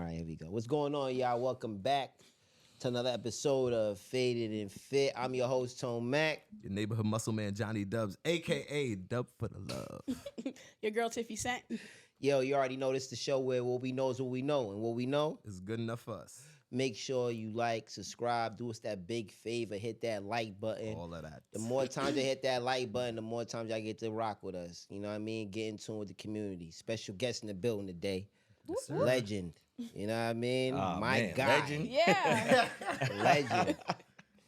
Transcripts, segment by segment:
right, here we go. What's going on, y'all? Welcome back to another episode of Faded and Fit. I'm your host, Tone Mack. Your neighborhood muscle man, Jonny Dubs, a.k.a. Dub for the Love. Your girl, Tiffy Cent. Yo, you already know this the show where what we know is what we know. And what we know It's good enough for us. Make sure you like, subscribe, do us that big favor, hit that like button. All of that. The more times you hit that like button, the more times y'all get to rock with us. You know what I mean? Get in tune with the community. Special guest in the building today. Yes, sir. Legend. You know what I mean? Oh, My man, guy. legend. Yeah. Legend.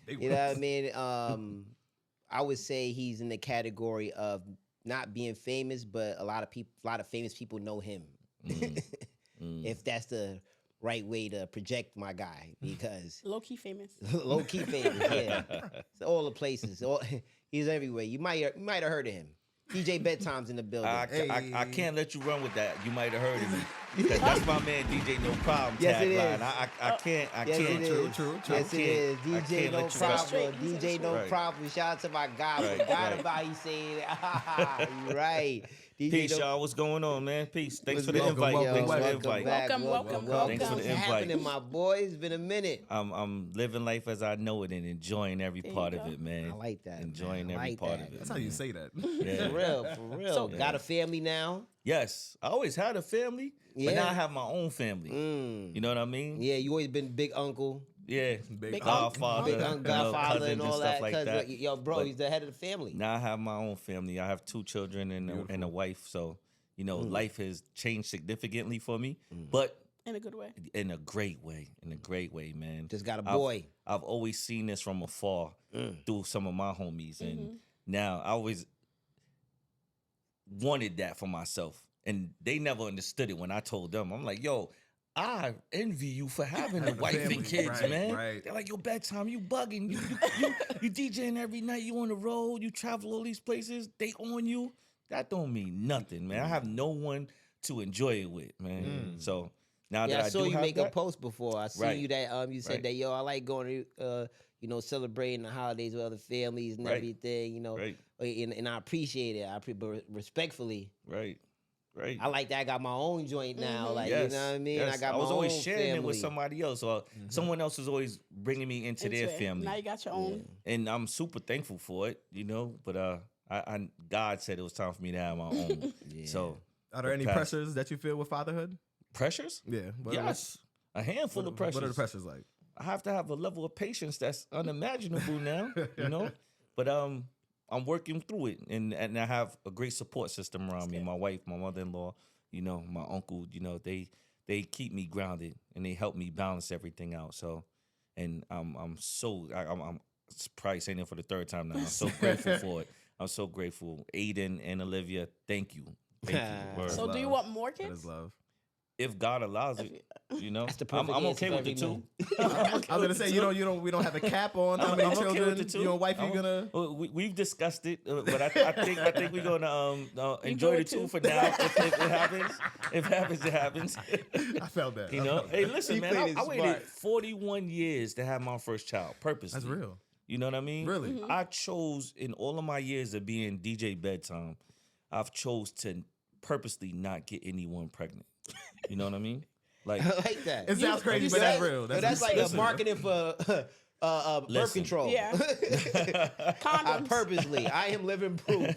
Big You know what I words. mean? I would say he's in the category of not being famous, but a lot of famous people know him. If that's the right way to project my guy, because Low-key famous. low key famous, yeah. So all the places, he's everywhere. You might have heard of him. DJ Bedtime's in the building. I can't let you run with that. You might have heard of me. Because that's my man DJ No Problem Yes, it tagline. is. I can't. Yes, it can't. is. True. Yes, it is. I DJ can't No let you Problem. straight. DJ No Right. Problem. Shout out to my guy. Right, Forgot right. about he saying that. You right. DJ Peace, No- y'all. What's going on, man? Peace. Thanks What's for the welcome, invite. welcome, Thanks for the welcome invite. back. Welcome. Thanks for the What's invite. happening, my boy? It's been a minute. I'm living life as I know it and enjoying every There you part of go. it, man. I like that. Enjoying man. I every like part that. of it. That's how you say that. Yeah. For real. So- Got a family now? Yes, I always had a family, Yeah. but now I have my own family. Mm. You know what I mean? Yeah, you always been big uncle, Yeah. Big Godfather, big you uncle, know, godfather, cousins and all stuff that. like 'Cause, that. yo, bro, But he's the head of the family. now I have my own family. I have 2 children and a wife. So, you know, life has changed significantly for me, but In a good way. in a great way. In a great way, man. Just got a boy. I've always seen this from afar through some of my homies. And now I always wanted that for myself. And they never understood it when I told them. I'm like, yo, I envy you for having a wife family, and kids, right, man. right. They're like, yo, bedtime, you bugging. You DJing every night. You on the road. You travel all these places. They on you. That don't mean nothing, man. I have no one to enjoy it with, man. So now Yeah, that I saw do you have make that, a post before. I see Right. you that you said Right. that, yo, I like going to celebrating the holidays with other families and Right. everything, you know. Right. And I appreciate it. But respectfully, right. I like that. I got my own joint now. Like, Yes, you know what I mean? yes. I got I was my always own sharing it with family. somebody else. So someone else was always bringing me into their Into it. family. Now you got your own. And I'm super thankful for it, you know. But I God said it was time for me to have my own. So Are there any Pass. pressures that you feel with fatherhood? pressures? Yeah. Yes, a handful of pressures. What are the pressures like? I have to have a level of patience that's unimaginable now, you know. But I'm working through it, and I have a great support system around me. My wife, my mother-in-law, you know, my uncle. You know, they keep me grounded and they help me balance everything out. So, and I'm probably saying it for the 3rd time now. I'm so grateful for it. I'm so grateful. Aiden and Olivia, thank you. Thank you. Word. So do you love. want more That is kids? love. If God allows it, you know, That's the I'm perfect okay answer with the for 2. I was gonna say we don't have a cap on how many I'm okay children with the 2. you and wife you I'm- gonna. Well, we've discussed it, but I think we're gonna enjoy go the with 2 2. for now. If it happens, if it happens, it happens. I felt that. You I know, felt hey, that. listen, He man, played I it waited smart. 41 years to have my first child, purposely. That's real. You know what I mean? Really? I chose in all of my years of being DJ Bedtime, I've chose to purposely not get anyone pregnant. You know what I mean? Like, I like that. It sounds crazy, but that's real. That's like Listen. a marketing for birth Listen. control. Yeah. Condoms. Purposely, I am living proof.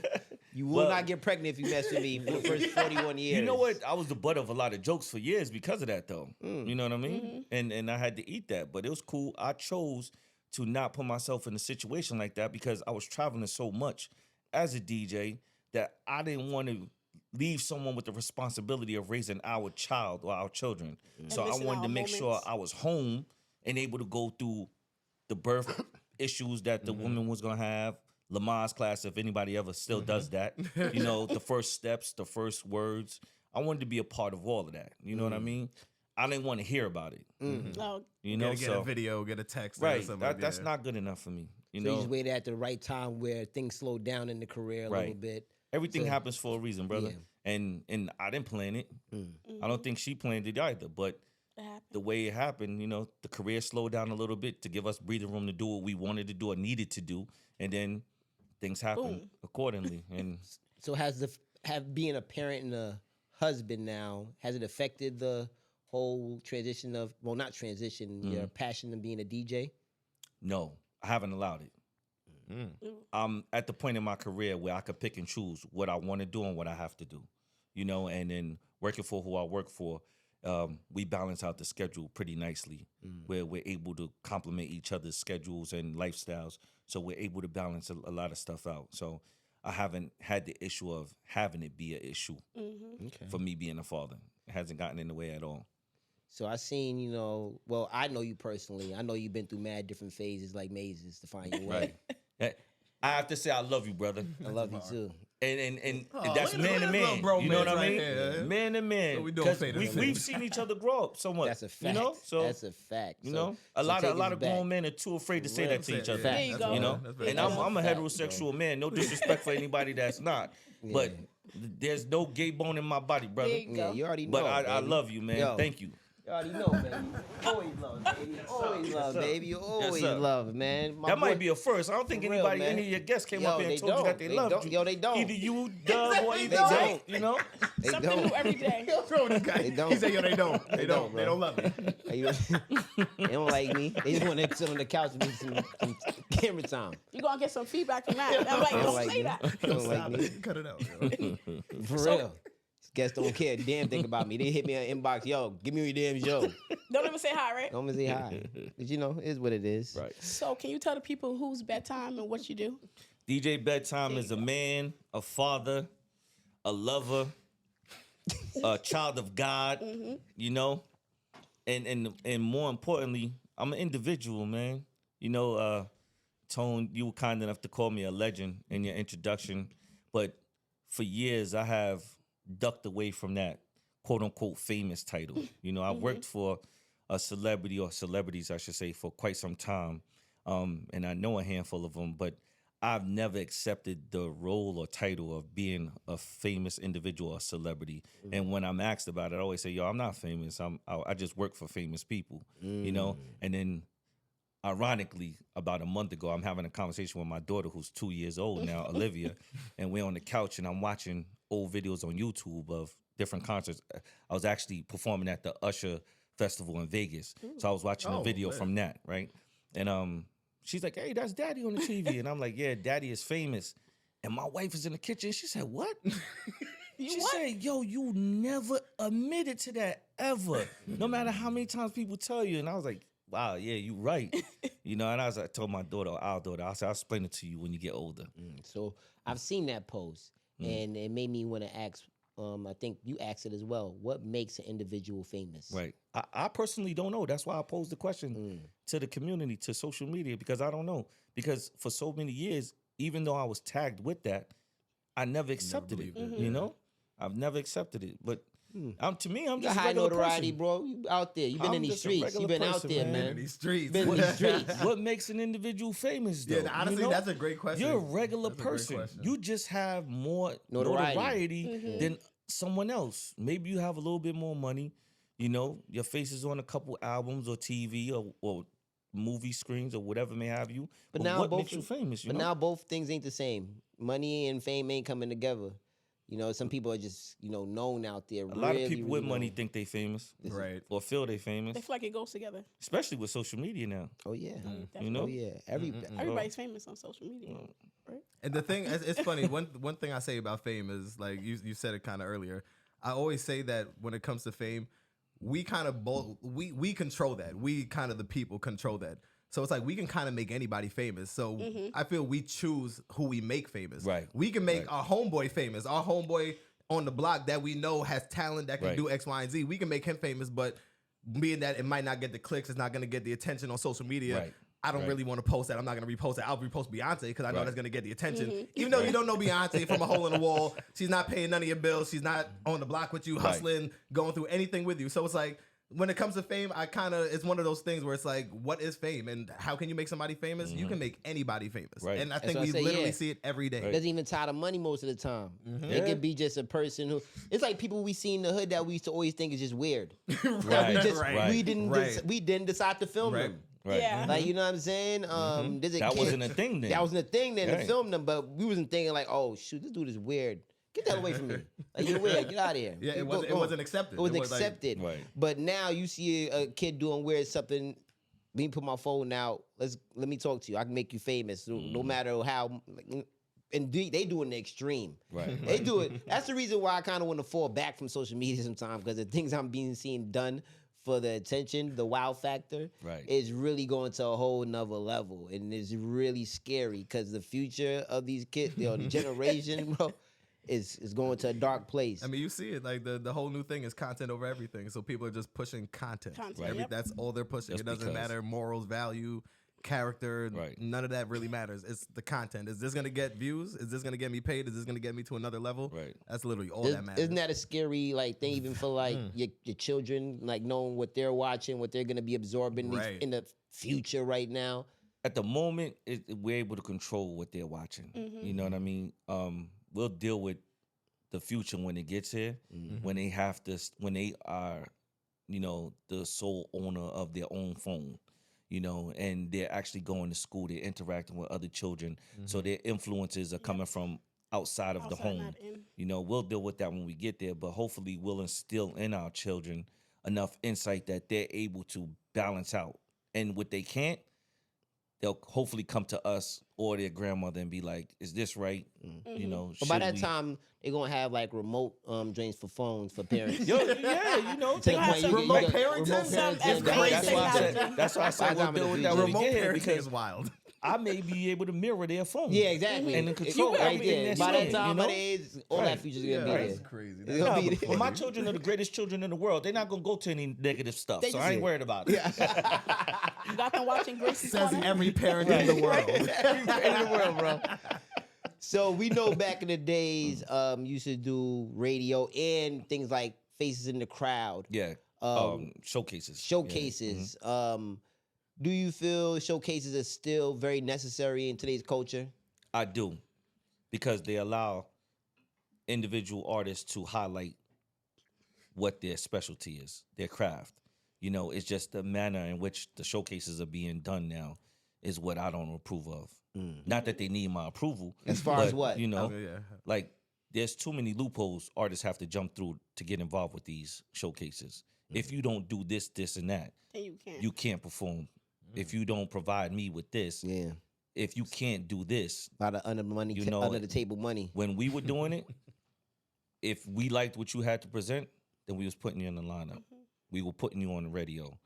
You will Well- not get pregnant if you mess with me for the first 41 years. you know what? I was the butt of a lot of jokes for years because of that, though. You know what I mean? And I had to eat that, but it was cool. I chose to not put myself in a situation like that because I was traveling so much as a DJ that I didn't want to leave someone with the responsibility of raising our child or our children. So I missing wanted to out make sure moments. I was home and able to go through the birth issues that the woman was gonna have. Lamar's class, if anybody ever still does that, you know, the first steps, the first words. I wanted to be a part of all of that. You know what I mean? I didn't want to hear about it. No. You know, Get so a video, get a text, or right. something. That's not good enough for me. You So you know, just waited at the right time where things slowed down in the career a Right. little bit. everything So- happens for a reason, brother. Yeah. And I didn't plan it. I don't think she planned it either. But It happened. the way it happened, you know, the career slowed down a little bit to give us breathing room to do what we wanted to do or needed to do, and then things happened Boom. accordingly. And So have being a parent and a husband now, has it affected the whole transition of, well, not transition, your passion of being a DJ? No, I haven't allowed it. I'm at the point in my career where I could pick and choose what I want to do and what I have to do, you know, and then working for who I work for, we balance out the schedule pretty nicely where we're able to complement each other's schedules and lifestyles. So we're able to balance a lot of stuff out. So I haven't had the issue of having it be an issue for me being a father. It hasn't gotten in the way at all. So I seen, you know, well, I know you personally. I know you've been through mad different phases like mazes to find your way. Right. I have to say I love you, brother. I love you too. And that's man to man. You know what I mean? Man to man. So we doing 'Cause face to face. we've seen each other grow up somewhat. That's a fact. You know? So that's a fact. you So- know, so a lot take of us back. grown men are too afraid to say that to each other. There you go. You know, That's very and true. I'm a Fact, heterosexual man. No disrespect for anybody that's not, but there's no gay bone in my body, brother. There you Yeah, go. you already know. But I baby. love you, man. Yo. Thank you. You already know, baby. Always love, baby. Always love, baby. You always sir. love, man. My That boy- might be a first. I don't think For real, anybody, man. any of your guests came Yo, up here they and told you that don't. they They loved don't. you. Yo, they don't. Either you, Dub, or either They Jay. don't. You know? They Something don't. new every day. What's wrong with this guy? They don't. He said, yo, they don't. They don't. bro. They don't love me. They don't like me. They just want to sit on the couch and do some camera time. You're going to get some feedback from that. I'm like, They don't like say me. that. They don't like Stop me. it. Cut it out. Yo. For real. Guests don't care a damn thing about me. They hit me on inbox, yo, give me your damn show. Don't even say hi, right? Don't even say hi. But you know, it is what it is. Right. So can you tell the people who's bedtime and what you do? DJ Bedtime is a man, a father, a lover, a child of God, you know, and more importantly, I'm an individual, man. You know, Tone, you were kind enough to call me a legend in your introduction, but for years I have ducked away from that quote unquote famous title. You know, I worked for a celebrity or celebrities, I should say, for quite some time, and I know a handful of them, but I've never accepted the role or title of being a famous individual or celebrity. And when I'm asked about it, I always say, yo, I'm not famous. I just work for famous people, you know? And then ironically, about a month ago, I'm having a conversation with my daughter who's 2 years old now, Olivia, and we're on the couch and I'm watching old videos on YouTube of different concerts. I was actually performing at the Usher Festival in Vegas. So I was watching a video from that, right? And she's like, hey, that's Daddy on the TV. And I'm like, yeah, Daddy is famous. And my wife is in the kitchen. She said, what? She said, yo, you never admitted to that ever. No matter how many times people tell you. And I was like, wow, yeah, you right. You know, and I told my daughter, our daughter, I said, I'll explain it to you when you get older. So I've seen that post, and it made me want to ask. I think you asked it as well. What makes an individual famous? Right. I personally don't know. That's why I posed the question to the community, to social media, because I don't know. Because for so many years, even though I was tagged with that, I never accepted it. You know, I've never accepted it. But to me, I'm You got just a high regular notoriety, person. bro. You out there. You've been I'm in these just a streets. regular You've been out person, there, man. man. In these streets. Been in these streets. What makes an individual famous, though? Yeah, honestly, you know? that's a great question. You're a regular That's a great person. question. You just have more Notoriety. notoriety than someone else. Maybe you have a little bit more money. You know, your face is on a couple albums or TV or movie screens or whatever may have you. But now what both makes you famous? You But know? now both things ain't the same. Money and fame ain't coming together. You know, some people are just, you know, known out there. a lot of people with money think they famous, Right. or feel they famous, They feel like it goes together. especially with social media now. Oh yeah. You Definitely. know, Oh yeah. Everybody's famous on social media. Right? And the thing, it's funny. One thing I say about fame is, like you said it kind of earlier. I always say that when it comes to fame, we kind of we control that. We kind of the people control that. So it's like we can kind of make anybody famous. So I feel we choose who we make famous. Right. We can make our homeboy famous. Our homeboy on the block that we know has talent that can Right. do X, Y, and Z. We can make him famous, but being that it might not get the clicks, it's not going to get the attention on social media. Right. I don't Right. really want to post that. I'm not going to repost it. I'll repost Beyonce because I know Right. that's going to get the attention. Even though you don't know Beyonce from a hole in the wall, she's not paying none of your bills. She's not on the block with you, hustling, going through anything with you. So it's like, when it comes to fame, it's one of those things where it's like, what is fame and how can you make somebody famous? You can make anybody famous. Right. And I That's think what I we say, literally yeah. see it every day. It doesn't even tie to money most of the time. It could be just a person who. It's like people we see in the hood that we used to always think is just weird. That Right, we just right, we didn't decide to film Right. them. Right. Yeah. Like, you know what I'm saying? There's a That kid- wasn't a thing then. That wasn't a thing then to Right. film them, but we wasn't thinking like, oh shoot, this dude is weird. Get that away from me. Like, you're weird. Get out of here. Yeah, it Go- wasn't. go It on. wasn't accepted. It wasn't was like- accepted. Right. But now you see a kid doing weird something. Let me put my phone out. Let me talk to you. I can make you famous, no matter how. And they do it in the extreme. Right. They do it. That's the reason why I kind of want to fall back from social media sometimes, because the things I'm being seen done for the attention, the wow factor, Right. is really going to a whole nother level, and it's really scary because the future of these kids, the generation, bro, is going to a dark place. I mean, you see it. Like the whole new thing is content over everything. So people are just pushing content. Content, yep. That's all they're pushing. Just It doesn't because. matter morals, value, character. Right. None of that really matters. It's the content. Is this gonna get views? Is this gonna get me paid? Is this gonna get me to another level? Right. That's literally all that matters. Isn't that a scary thing even for your children, knowing what they're watching, what they're going to be absorbing Right. in the future right now? At the moment, we're able to control what they're watching. You know what I mean? We'll deal with the future when it gets here, when they are, the sole owner of their own phone, and they're actually going to school, they're interacting with other children, so their influences are coming from outside of the Outside, home. not in. We'll deal with that when we get there, but hopefully we'll instill in our children enough insight that they're able to balance out. And what they can't, they'll hopefully come to us or their grandmother and be like, is this right? But by that time, they're going to have remote drains for phones for parents. Yeah, To the They have point some you get remote parenting? Some parenting. advanced technology. That's why I said we'll deal with that when we Remote get here, parenting because is wild. I may be able to mirror their phone. Yeah, exactly. And then control right everything there. they're By that saying, time, you by know? the age, all that future's going to be That's there. crazy. It's gonna be But there. my children are the greatest children in the world. They're not gonna go to any negative stuff, They so just- I ain't worried about it. You got them watching Gracie's Says Corner? every parent in the world. Everybody in the world, bro. So we know back in the days, you used to do radio and things like Faces in the Crowd, Yeah. Showcases. showcases. Do you feel showcases are still very necessary in today's culture? I do, because they allow individual artists to highlight what their specialty is, their craft. It's just the manner in which the showcases are being done now is what I don't approve of. Not that they need my approval. As far as but, what? Yeah. Like there's too many loopholes artists have to jump through to get involved with these showcases. If you don't do this, this, and that, And you can't. you can't perform. If you don't provide me with this, Yeah, if you can't do this, a lot of under the table money. when we were doing it, if we liked what you had to present, then we was putting you in the lineup. We were putting you on the radio.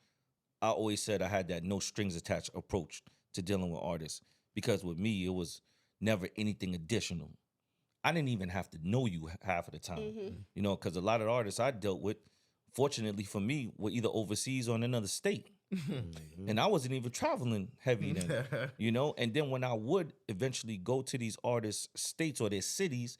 I always said I had that no strings attached approach to dealing with artists, because with me, it was never anything additional. I didn't even have to know you half of the time, because a lot of artists I dealt with, fortunately for me, were either overseas or in another state. And I wasn't even traveling heavy then, And then when I would eventually go to these artists' states or their cities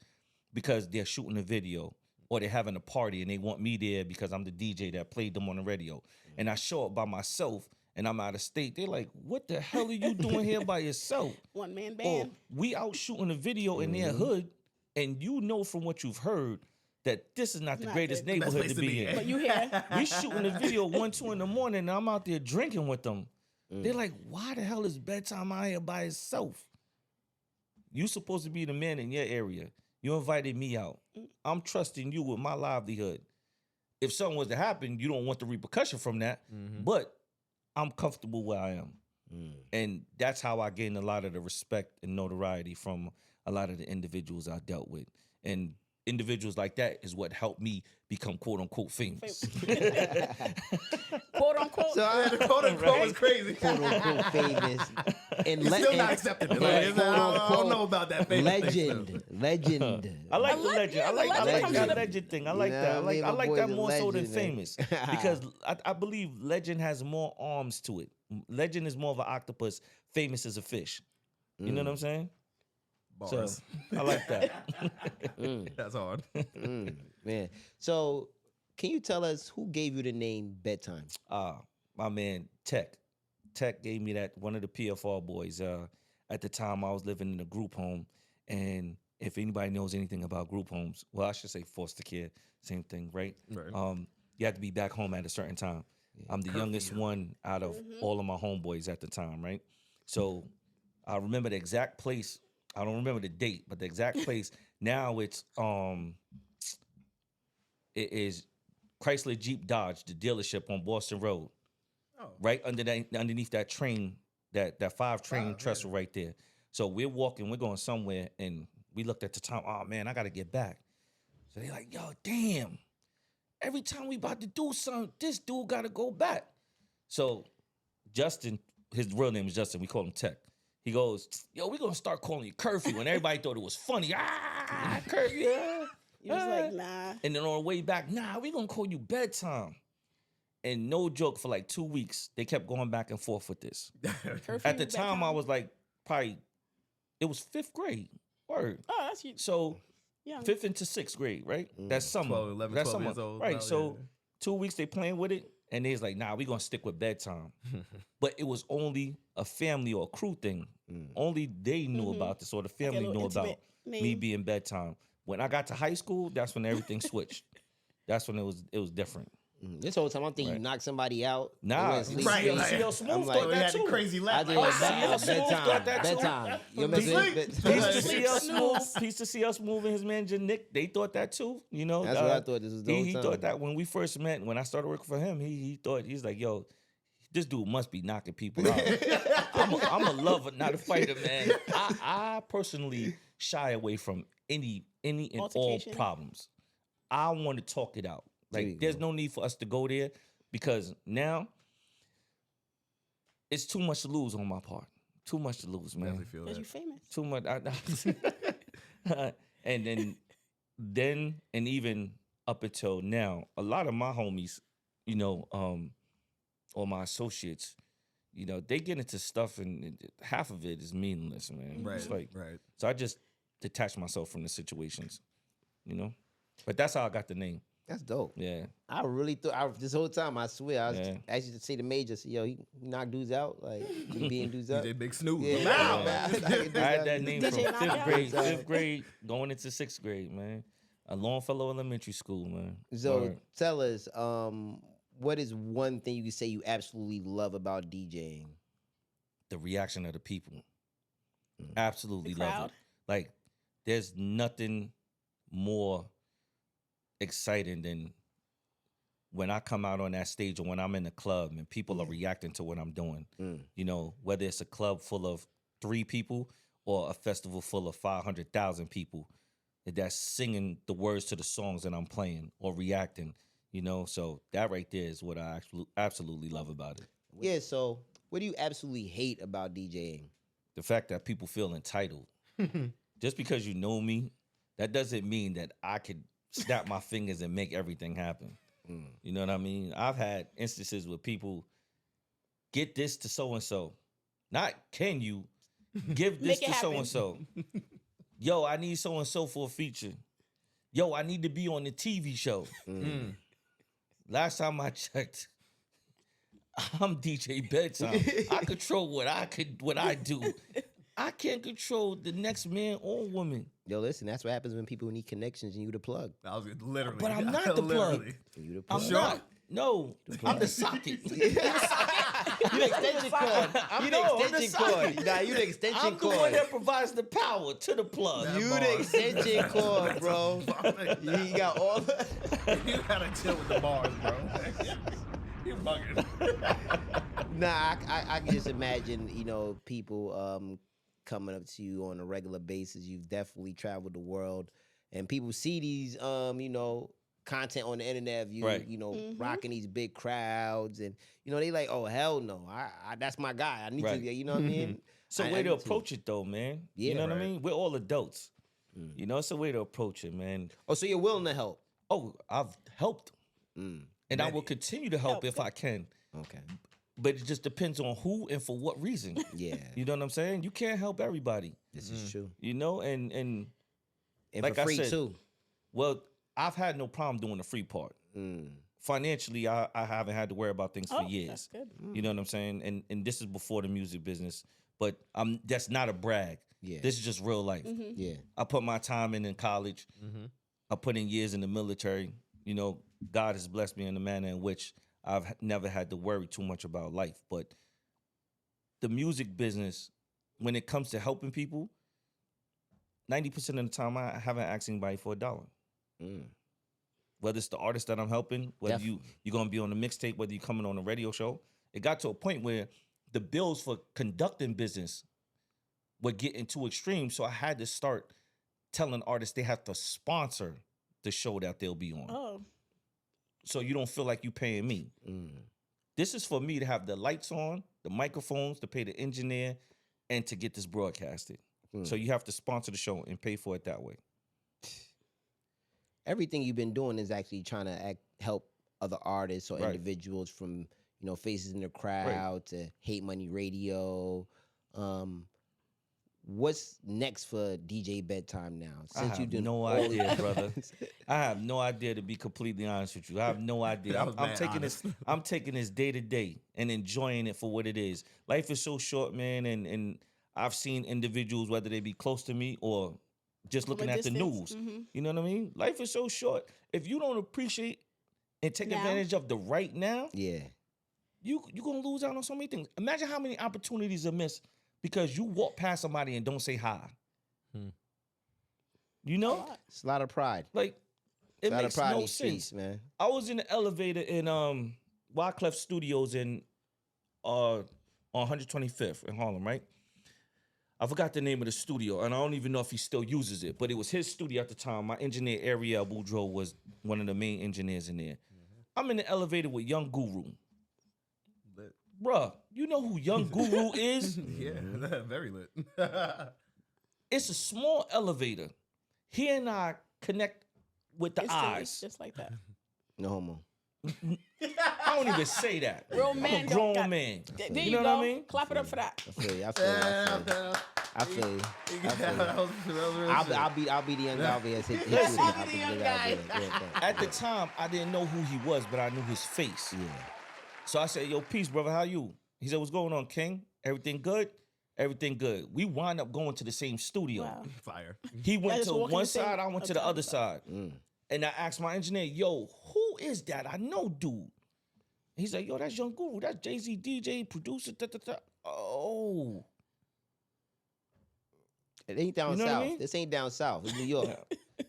because they're shooting a video or they're having a party and they want me there because I'm the DJ that played them on the radio, and I show up by myself and I'm out of state, they're like, what the hell are you doing here by yourself? One man Or band. we out shooting a video in their hood, and from what you've heard that this is not the Not greatest the neighborhood place to to be be in. But you here. We shooting a video 1, 2 in the morning, and I'm out there drinking with them. They're like, why the hell is Bedtime out here by himself? You supposed to be the man in your area. You invited me out. I'm trusting you with my livelihood. If something was to happen, you don't want the repercussion from that, but I'm comfortable where I am. And that's how I gained a lot of the respect and notoriety from a lot of the individuals I dealt with. And individuals like that is what helped me become quote unquote famous. Quote unquote. So The quote unquote was crazy. quote unquote famous and Still not accepted. Yeah, quote I don't know about that famous thing, legend. I like the le- legend. yeah, I the like legend comes that to the- legend thing. I like Yeah, that. I mean, I my like boy's that a more so than legend, man. famous, because I believe legend has more arms to it. Legend is more of an octopus. Famous is a fish. You know what I'm saying? Bars. So I like that. That's hard. Man. So can you tell us who gave you the name Bedtime? My man Tech. Tech gave me that, one of the PFR boys. At the time, I was living in a group home, and if anybody knows anything about group homes, well, I should say foster care, same thing, right? Right. You have to be back home at a certain time. I'm the youngest one out of all of my homeboys at the time, right? So I remember the exact place I don't remember the date, but the exact place. Now it is Chrysler Jeep Dodge, the dealership on Boston Road, right underneath that train, that 5 train trestle right there. So we're going somewhere, and we looked at the time. Oh man, I gotta get back. So they're like, yo, damn. Every time we about to do something, this dude gotta go back. So Justin, his real name is Justin. We call him Tech. He goes, yo, we're gonna start calling you Curfew, and everybody thought it was funny. Curfew. Yeah. You was like, nah. And then on the way back, we gonna call you Bedtime. And no joke, for like 2 weeks, they kept going back and forth with this. Curfew, At the time, bedtime. I was like, it was 5th grade. Word. Oh, that's you. So Young. 5th into 6th grade, right? That's summer. 12, 11, That's 12 summer. years old. Right. Oh, So yeah. 2 weeks they playing with it, and they was like, we gonna stick with Bedtime. But it was only a family or a crew thing. Only they knew about this, or the family little knew about intimate me name. being Bedtime. When I got to high school, that's when everything switched. That's when it was different. This whole time I'm thinking you knocked somebody out. they Nah, went to sleep. Right, like- CL Smooth I'm thought like- We that had the too. crazy I laugh. did CL Smooth thought that too. bedtime. You remember Piece to CL Smooth and his man Janik, they thought that too. You know, That's what I thought this was the whole He time. thought that when we first met, when I started working for him, he thought, he's like, yo, this dude must be knocking people out. I'm a lover, not a fighter, man. I personally shy away from any and all Altercation. problems. I want to talk it out. There you Like, there's go. no need for us to go there, because now it's too much to lose on my part. Too much to lose, man. Definitely feel Because you that. famous. Too much. And then and even up until now, a lot of my homies, you know, or my associates, you know, they get into stuff, and half of it is meaningless, man. Right, It's like, right. so I just detach myself from the situations, you know. But that's how I got the name. That's dope. Yeah. I really thought this whole time. I swear, I was Yeah. actually to say the major. So, yo, he knocked dudes out, like he beating dudes up. DJ Big Snoop. Yeah, Wow. I had that name from DJ Knockout? 5th grade going into 6th grade, man. A Longfellow Elementary School, man. So Word. tell us, what is one thing you can say you absolutely love about DJing? The reaction of the people. Absolutely The love crowd. it. Like, there's nothing more exciting than when I come out on that stage, or when I'm in the club and people are reacting to what I'm doing. You know, whether it's a club full of 3 people or a festival full of 500,000 people that's singing the words to the songs that I'm playing or reacting, you know? So that right there is what I absolutely love about it. Yeah. So what do you absolutely hate about DJing? The fact that people feel entitled. Just because you know me, that doesn't mean that I could snap my fingers and make everything happen. You know what I mean? I've had instances where people get this to so-and-so. Not can you, give this Make it to happen. so-and-so. Yo, I need so-and-so for a feature. Yo, I need to be on the TV show. Last time I checked, I'm DJ Bedtime. I control what I do. I can't control the next man or woman. Yo, listen, that's what happens when people need connections and you the plug. I was literally. But I'm not the plug. Literally. You the I'm plug. not. No, I'm the socket. You the extension cord. You the I'm the extension socket. cord. Nah, you the extension I'm the one cord. that provides the power to the plug. That You bars. the extension cord, bro. You got all. You gotta chill with the bars, bro. You bugging. Nah, I can just imagine, you know, people coming up to you on a regular basis. You've definitely traveled the world, and people see these, you know, content on the internet of you, Right. you know, rocking these big crowds, and you know they like, oh hell no, I that's my guy. I need Right. to, you know what I mean? It's a I way to need approach it, though, man. Yeah, you know what I right. mean? We're all adults. You know, it's a way to approach it, man. Oh, so you're willing to help? Oh, I've helped, and I Many. will continue to help if I can. Okay. But it just depends on who and for what reason. Yeah, You know what I'm saying? You can't help everybody. this is true. You know, and And like for I free said, too. well, I've had no problem doing the free part. Financially, I haven't had to worry about things for Oh, years. that's good. You know what I'm saying? And this is before the music business. But that's not a brag. Yeah. This is just real life. Yeah. I put my time in college. I put in years in the military. You know, God has blessed me in a manner in which I've never had to worry too much about life. But the music business, when it comes to helping people, 90% of the time, I haven't asked anybody for $1. Whether it's the artist that I'm helping, whether you're going to be on the mixtape, whether you're coming on a radio show. It got to a point where the bills for conducting business were getting too extreme. So I had to start telling artists they have to sponsor the show that they'll be on. Oh. So you don't feel like you paying me. This is for me to have the lights on, the microphones, to pay the engineer, and to get this broadcasted. So you have to sponsor the show and pay for it that way. Everything you've been doing is actually trying to help other artists or individuals, from Faces in the Crowd to Hate Money Radio. What's next for DJ Bedtime now? Since you do no idea, brother. I have no idea, to be completely honest with you. I have no idea. I'm taking this day to day and enjoying it for what it is. Life is so short, man, and I've seen individuals, whether they be close to me or just looking at the news. You know what I mean? Life is so short. If you don't appreciate and take advantage of the right now, you're going to lose out on so many things. Imagine how many opportunities are missed because you walk past somebody and don't say hi. You know? It's a lot of pride. Like, it makes no sense. Streets, man. I was in the elevator in Wyclef Studios on 125th in Harlem, right? I forgot the name of the studio, and I don't even know if he still uses it, but it was his studio at the time. My engineer, Ariel Boudreaux, was one of the main engineers in there. I'm in the elevator with Young Guru. Bruh, you know who Young Guru is? Yeah, very lit. It's a small elevator. He and I connect with the eyes. Just like that. No homo. I don't even say that. Real man. I'm a grown man. There you know go. what I mean? Clap it up for that. I feel you. I'll be the young guy over here. At the time, I didn't know who he was, but I knew his face. Yeah. So I said, yo, peace, brother. How you? He said, what's going on, King? Everything good? Everything good. We wound up going to the same studio. Wow. Fire. He went to one side, I went to the other side. And I asked my engineer, yo, who is that? I know dude. He's like, yo, that's Young Guru. That's Jay-Z, DJ, producer, Oh. It ain't down south. I mean? This ain't down south. It's New York.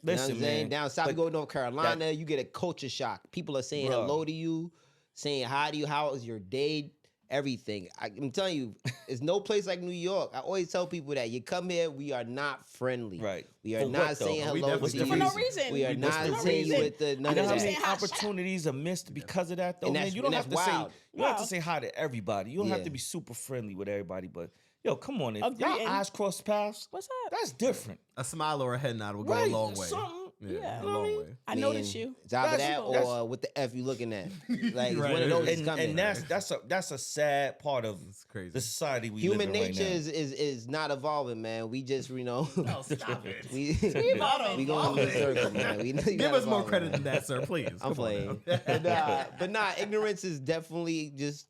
Listen, man. Down south, you go to North Carolina, you get a culture shock. People are saying hello to you, saying hi to you. How was your day? Everything. I'm telling you, there's no place like New York. I always tell people that you come here, we are not friendly. Right. We are not saying hello to you. For no reason. We are not saying you with the none you know of how that. many opportunities are missed because of that, though, And man? You don't have to say. You don't have to Wow. say hi to everybody. You don't have to be super friendly with everybody, but yo, come on, if y'all eyes cross paths, What's up? that's different. A smile or a head nod will go a long way. Something. Yeah. a long way. I noticed you. It's either that That's- or what the F you looking at. Like, it's Right. one of those is coming. And that's a sad part of It's crazy. the society we Human live in nature right now. is not evolving, man. We just, Oh, stop it. we evolving. going in a circle, man. We know you Give not us more evolving, credit man. than that, sir, please. I'm Come on playing. now. but nah, ignorance is definitely just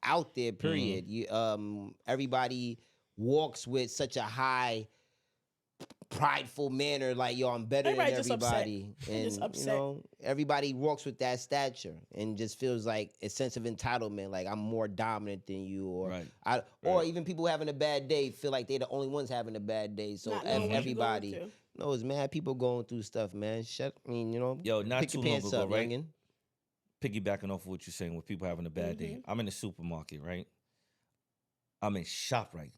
out there, period. You everybody walks with such a high prideful manner, like, yo, I'm better Everybody than just upset. everybody. They're And just you upset. know, everybody walks with that stature and just feels like a sense of entitlement, like I'm more dominant than you, or or even people having a bad day feel like they're the only ones having a bad day. So Not knowing what you're everybody. going through. No, it's mad people going through stuff, man. Yo, not pick too your long pants ago, up, right? youngin'. Piggybacking off of what you're saying with people having a bad day. I'm in the supermarket, right? I'm in ShopRite.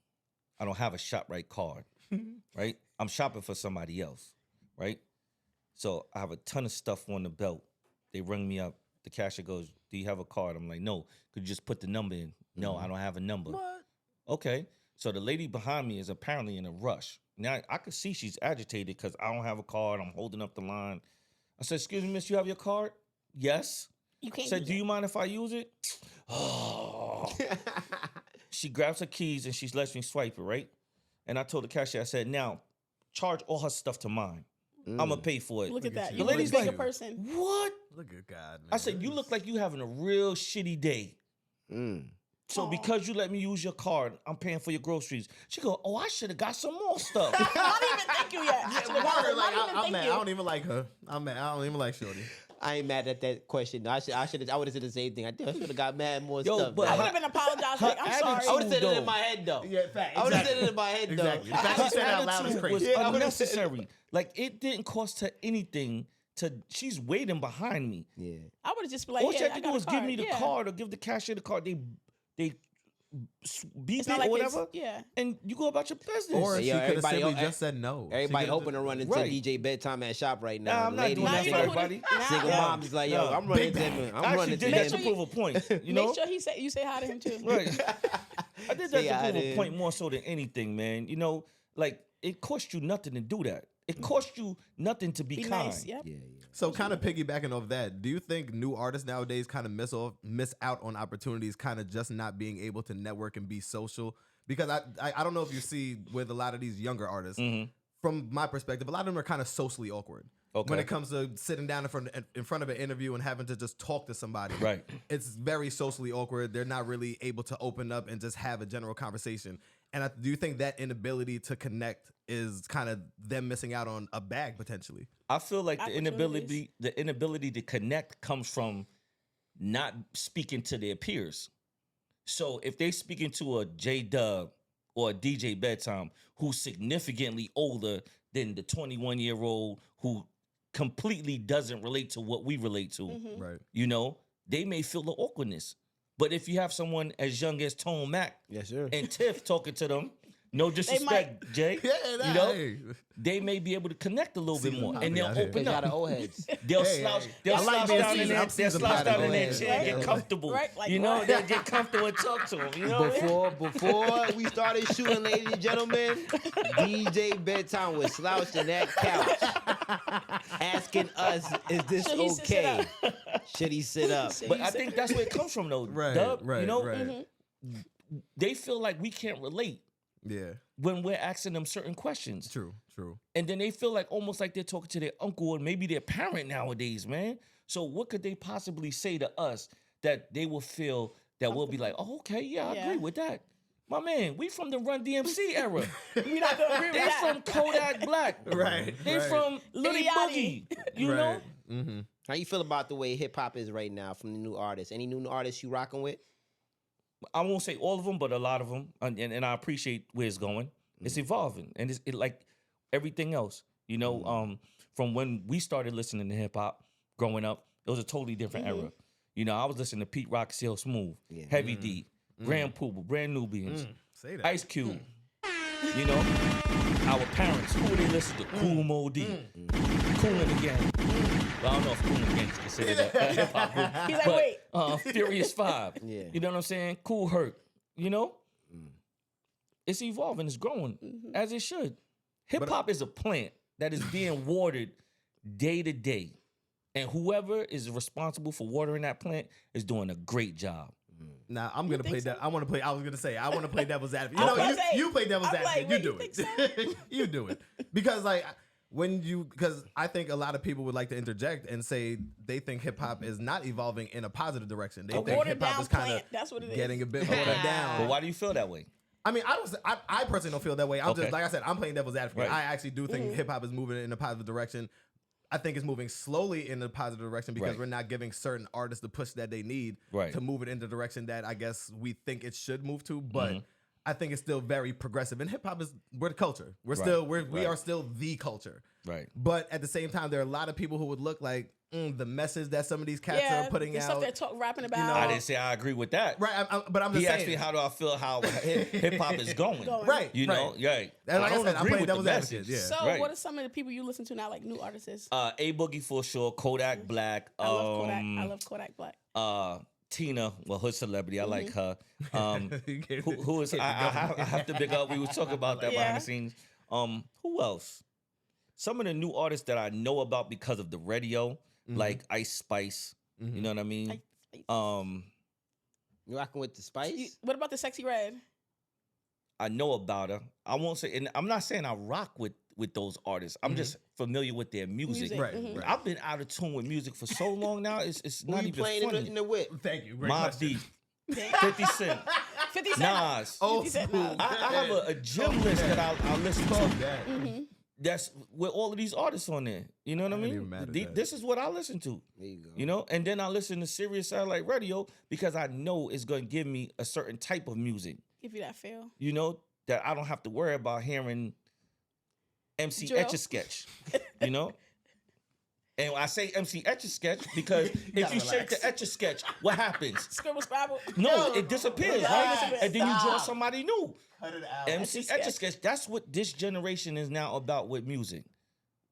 I don't have a ShopRite card, right? I'm shopping for somebody else, right? So I have a ton of stuff on the belt. They ring me up. The cashier goes, do you have a card? I'm like, no. Could you just put the number in? No, I don't have a number. What? Okay. So the lady behind me is apparently in a rush. Now, I could see she's agitated because I don't have a card. I'm holding up the line. I said, excuse me, miss, you have your card? Yes. You can't. Said, do you mind if I use it? Oh. She grabs her keys and she lets me swipe it, right? And I told the cashier, I said, now, charge all her stuff to mine. I'm going to pay for it. Look at that. you. You The look lady's like a like, person. What? Look at God, man. I said, you look like you having a real shitty day. So because you let me use your card, I'm paying for your groceries. She go, oh, I should have got some more stuff. I don't even thank you yet. Yeah, I word, like, don't even I'm thank mad. you. I don't even like her. I'm mad. I don't even like Shorty. I ain't mad at that question. I would have said the same thing. I should have got mad more Yo, stuff. but I man. would have been apologized. Like, I'm sorry. I would have said it though. in my head though. Yeah, fact. I would have exactly. said it in my head Exactly. though. The fact she said it out loud is Attitude crazy. was Yeah, I would've said- unnecessary. Like it didn't cost her anything to. She's waiting behind me. Yeah. I would have just been like, All she yeah, had I to got do a was give me the yeah. card or give the cashier the card. They beep It's it not or like whatever, yeah. and you go about your business. Or she Yo, could have everybody- simply just said no. Everybody hoping to run into Right. DJ Bedtime at shop right now. Nah, I'm not Ladies doing that and for you know who everybody. the- nah, single yeah. moms is like, yo, Nah. I'm running Big to bag. him. I I'm actually running to did that him. to prove a point. You know, Make sure you say hi to him too. right? I did that Say to hi prove to a him. point more so than anything, man. You know, like it cost you nothing to do that. It cost you nothing to be Be kind. nice. Yep. Yeah. So kind of piggybacking off that, do you think new artists nowadays kind of miss out on opportunities, kind of just not being able to network and be social? Because I don't know if you see with a lot of these younger artists, from my perspective, a lot of them are kind of socially awkward. Okay. When it comes to sitting down in front of an interview and having to just talk to somebody. Right. It's very socially awkward. They're not really able to open up and just have a general conversation. And do you think that inability to connect is kind of them missing out on a bag potentially? I feel like the Opportunities. inability to connect comes from not speaking to their peers. So if they speaking to a J Dub or a DJ Bedtime who's significantly older than the 21-year-old who completely doesn't relate to what we relate to, Right. you know, they may feel the awkwardness. But if you have someone as young as Tone Mack Yes, sir. and Tiff talking to them, no disrespect, Jay, Yeah, you know, hey. they may be able to connect a little bit more, and they'll out here. They open got up. the old heads. They'll Hey, slouch. hey. They'll I like slouch being down in seasoned. their. I'm They'll seasoned slouch by down the in their way. chair and Yeah. get comfortable. Right, like you know, what? they'll get comfortable and talk to them. You know, Before we started shooting, ladies and gentlemen, DJ Bedtime was slouched in that couch, asking us, "Is this Should he sit okay? Should he sit up?" but I think that's where it comes from, though. Right, Dub, right, you know, right. they feel like we can't relate Yeah, when we're asking them certain questions. true. And then they feel like almost like they're talking to their uncle or maybe their parent nowadays, man. So what could they possibly say to us that they will feel that we'll be like, oh, okay, yeah, I Yeah. agree with that. My man, we from the Run DMC era. We're not gonna agree with They that. from Kodak Black. Right, They right. from Lil Lil Yachty. Boogie. You know? Mm-hmm. How you feel about the way hip hop is right now from the new artists? Any new artists you rocking with? I won't say all of them, but a lot of them. And I appreciate where it's going. It's evolving. And it's like everything else. You know, from when we started listening to hip hop growing up, it was a totally different era. You know, I was listening to Pete Rock, CL Smooth, Heavy D, Grand Puba, Brand Nubians, Say that. Ice Cube. You know, our parents, who would they listen to? Cool Mo D, Cool in the Gang. Well, I don't know if Cool in the Gang is considered a hip hop group. He's like, But, wait. Furious 5. Yeah. You know what I'm saying? Cool Herc. You know? It's evolving. It's growing as it should. Hip hop is a plant that is being watered day to day. And whoever is responsible for watering that plant is doing a great job. Now I'm gonna play think that. so? I want to play. I was gonna say I want to play devil's advocate. I You was know, gonna say, you play devil's I'm like, advocate. wait, you you do think it. You do it because like because I think a lot of people would like to interject and say they think hip hop is not evolving in a positive direction. They think watered hip hop down is kind plant, that's what it of is. getting a bit watered down. But why do you feel that way? I mean, I personally don't feel that way. I'm Okay. just like I said, I'm playing devil's advocate. Right. I actually do think hip hop is moving in a positive direction. I think it's moving slowly in a positive direction because Right. we're not giving certain artists the push that they need Right. to move it in the direction that I guess we think it should move to. But I think it's still very progressive. And hip hop we're the culture. We're still we Right. are still the culture. Right. But at the same time, there are a lot of people who would look like the message that some of these cats Yeah, are putting the out. stuff they're rapping about. know, I didn't say I agree with that. Right, but I'm just He saying. asked me how do I feel how hip hop is going. Right, You know, right. right. And like I don't said, I'm agree playing with the devil's advocate, message. yeah. So, Right. what are some of the people you listen to now, like new artists? A Boogie for sure, Kodak Black. I love Kodak. I love Kodak Black. Tina, well, her celebrity, I like her. You can't- Who is I have to big up. We were talking about that behind Yeah. the scenes. Who else? Some of the new artists that I know about because of the radio, like Ice Spice. You know what I mean? Ice Spice. You rocking with the Spice? What about the Sexy Red? I know about her. I won't say, and I'm not saying I rock with those artists. I'm just familiar with their music. Right, Mhm. right. I've been out of tune with music for so long now. It's Who not you even playing funny. in the whip? Thank you. Great Mobb question. Deep, 50 Cent, 50 Cent. Nas. Oh, 50 Cent. school. Nas. I have a gym list that I'll listen to. Yeah. that's with all of these artists on there. You know what I I ain't even mean? mad at that. This is what I listen to. There you go. You know, and then I listen to Sirius Satellite Radio because I know it's going to give me a certain type of music. Give you that feel. You know, that I don't have to worry about hearing MC Drill. Etch-a-Sketch. You know? And I say MC Etch-a-Sketch because if you shake the Etch-a-Sketch, what happens? Scribble scrabble. No, it disappears, right? Stop. And then you draw somebody new. Cut it out. MC Etch-a-Sketch. Etch-a-Sketch. That's what this generation is now about with music.